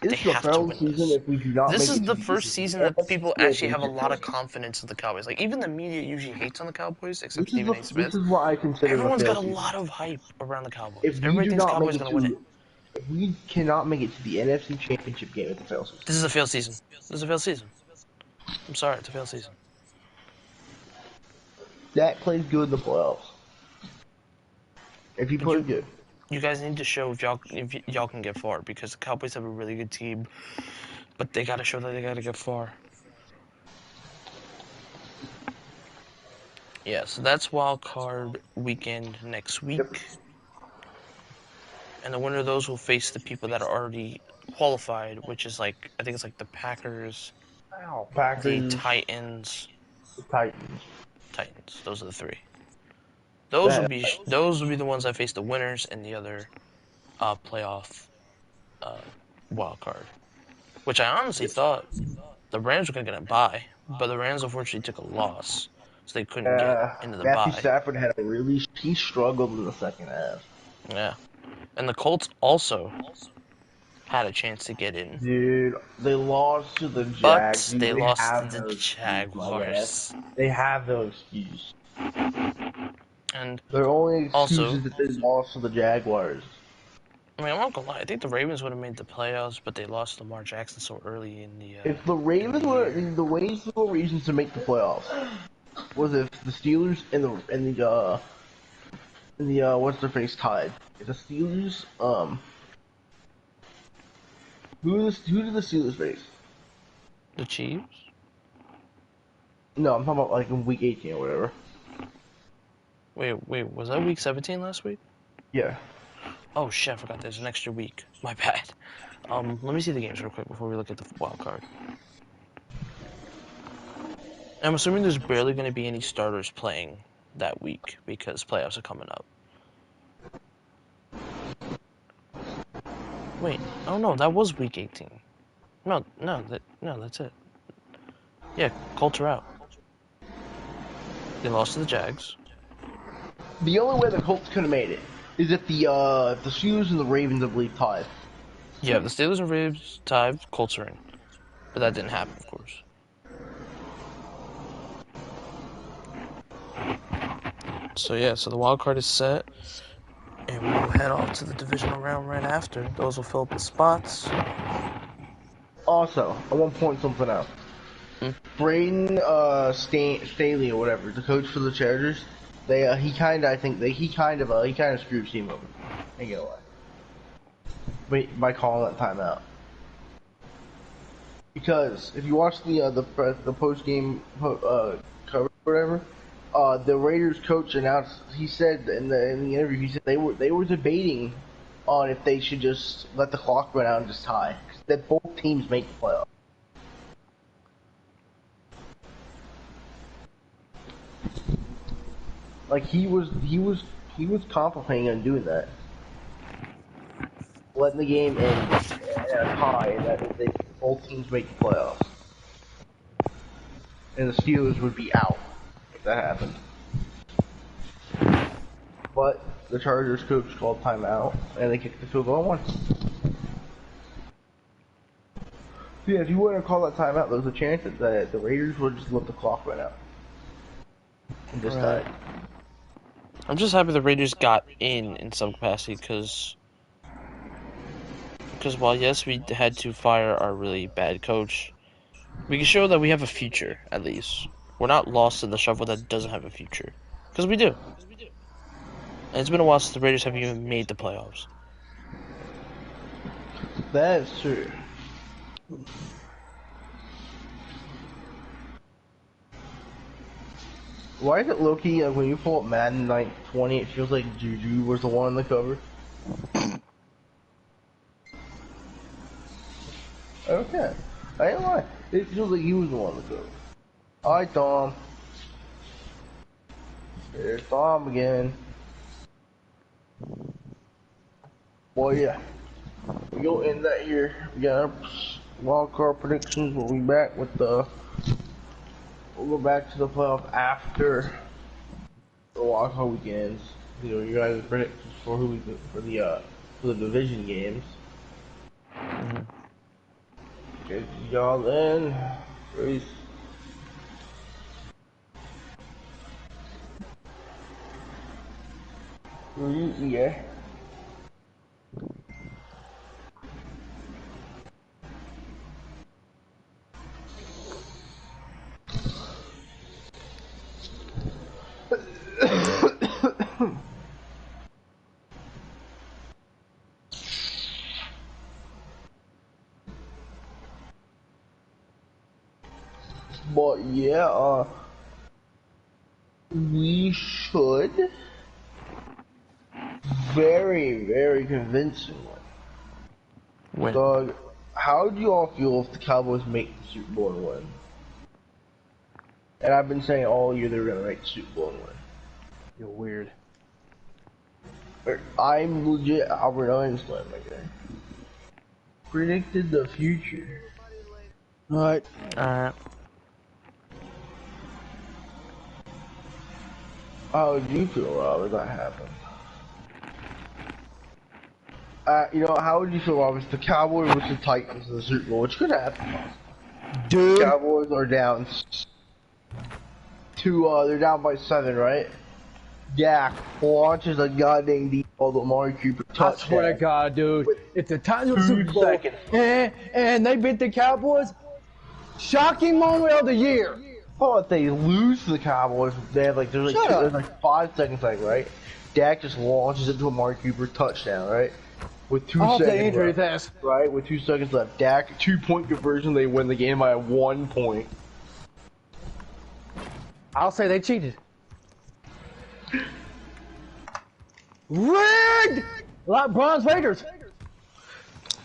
They this is a have to failed win season this. if we do not This make is it to the the first season that NFC people actually have a Championship lot of game. confidence in the Cowboys. Like even the media usually hates on the Cowboys, except This is Stephen A. Smith. this is what I consider a Everyone's got failed a season. lot of hype around the Cowboys. If we Everybody do thinks not make Cowboys are it gonna win it. to, if we cannot make it to the NFC Championship game, it's a failed season. This is a failed season. This is a failed season. I'm sorry, it's a failed season. Dak plays good in the playoffs. If he plays good. You guys need to show if y'all can get far because the Cowboys have a really good team, but they gotta show that they gotta get far. Yeah, so that's wild card weekend next week. Yep. And the winner of those will face the people that are already qualified, which is like I think it's like the Packers, Packers, the Titans. Titans. Those are the three. Those will be the ones that face the winners in the other playoff wild card. Which I honestly thought the Rams were gonna get a bye, but the Rams unfortunately took a loss, so they couldn't get into the Matthew bye. Stafford had he struggled in the second half. Yeah, and the Colts also had a chance to get in. Dude, they lost to the Jags. But they lost to have the no excuse, Jaguars. They have no excuse. And Their only excuse also, is that they lost to the Jaguars. I mean, I'm not gonna lie. I think the Ravens would have made the playoffs, but they lost Lamar Jackson so early in the. If the Ravens were the reasonable reason to make the playoffs was if the Steelers and the what's their face tied. If the Steelers who did the Steelers face? The Chiefs? No, I'm talking about like in week 18 or whatever. Wait, was that week 17 last week? Yeah. Oh shit, I forgot there's an extra week. My bad. Let me see the games real quick before we look at the wild card. I'm assuming there's barely going to be any starters playing that week because playoffs are coming up. Wait, oh no, that was week 18. No, that's it. Yeah, Colts are out. They lost to the Jags. The only way the Colts could have made it is if the Steelers and the Ravens, I believe, tied. Yeah, the Steelers and Ravens tied, Colts are in. But that didn't happen, of course. So yeah, so the wild card is set. And we will head off to the divisional round right after. Those will fill up the spots. Also, I want to point something out. Braden Staley or whatever, the coach for the Chargers, he kind of screwed his team over. Ain't gonna lie. By calling that timeout. Because if you watch the post game coverage or whatever, the Raiders coach announced. He said in the interview, he said they were debating on if they should just let the clock run out and just tie. That both teams make the playoffs. Like he was contemplating on doing that, letting the game end at a tie, and that they both teams make the playoffs, and the Steelers would be out if that happened. But the Chargers coach called timeout, and they kicked the field goal and won. Yeah, if you were to call that timeout, there was a chance that the Raiders would just let the clock run out and just Right. died. I'm just happy the Raiders got in some capacity because while yes we had to fire our really bad coach, we can show that we have a future at least. We're not lost in the shuffle that doesn't have a future because we do. And it's been a while since the Raiders have even made the playoffs. That is true. Why is it low-key, like, when you pull up Madden, like, 20, it feels like Juju was the one on the cover? Okay. I ain't lying. It feels like he was the one on the cover. Alright, Tom. There's Tom again. Well, yeah. We go in that here. We got our wild card predictions. We'll be back with the... We'll go back to the playoff after the wild card weekends. You know, you guys' predictions for who we for the division games. Get y'all in. Peace. Yeah. But yeah, we should very, very convincingly. Win. Doug, how do you all feel if the Cowboys make the Super Bowl and win? And I've been saying all year they were gonna make the Super Bowl and win. You're weird. I'm legit Albert Einstein, my guy. Predicted the future. Alright. How would you feel, Rob, if that happened? You know, how would you feel, Rob, if the Cowboys versus the Titans in the Super Bowl, which could happen? Dude. The Cowboys are down they're down by 7, right? Dak launches a goddamn deep ball to Amari Cooper touchdown. I swear to God, dude. If the Titans were 2 Super Bowl seconds. and they beat the Cowboys, shocking moment of the year. Oh, if they lose to the Cowboys, they have like there's like 5 seconds, like right. Dak just launches it to Amari Cooper touchdown, right? With 2 seconds left, right? With 2 seconds left, Dak 2-point conversion. They win the game by 1 point. I'll say they cheated. Rigged! Like Bronze Raiders.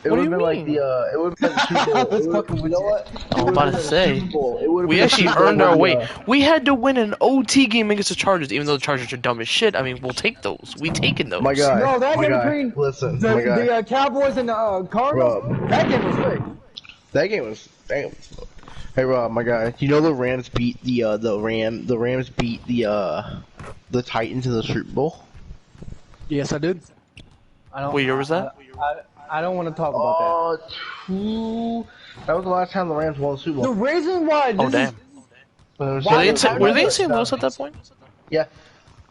It would have been like the it would have been the Super Bowl. You know what? I was about to say, we actually earned our way. We had to win an OT game against the Chargers, even though the Chargers are dumb as shit. I mean, we'll take those. We taking those. My guy, No, that my game guy, between listen, the, my guy. the Cowboys and the Cardinals, Rob. that game was rigged. That game was damn. Hey Rob, my guy, you know the Rams beat the Rams beat the Titans in the Super Bowl? Yes, I did. What year was that? I don't want to talk about that was the last time the Rams won the Super that. Bowl. The reason why Oh, this damn. is Were they in St. Louis at that point? Yeah.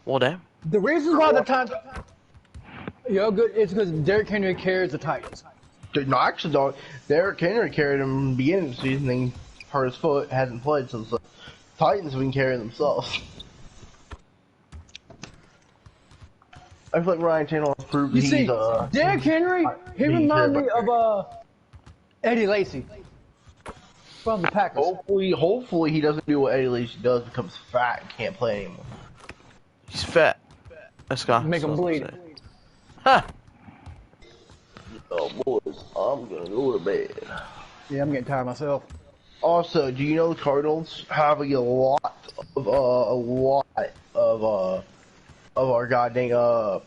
Well, damn. the reason why the time good it's because Derrick Henry carries the Titans. No, actually, don't. Derrick Henry carried him in the beginning of the season, then hurt his foot, hasn't played since. The Titans have been carrying themselves. I feel like Ryan Tannehill has proved You he's see, Derrick Henry, he reminds me of Eddie Lacy from the Packers. Hopefully he doesn't do what Eddie Lacy does, becomes fat and can't play anymore. He's fat. Let's go. Make him bleed. Huh. Oh boys, I'm gonna go to bed. Yeah, I'm getting tired myself. Also, do you know the Cardinals have a lot of our goddamn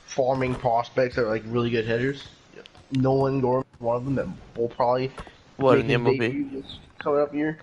farming prospects that are like really good hitters? Nolan Gorman, one of them that will probably What, make in the his MLB? debut this coming up year.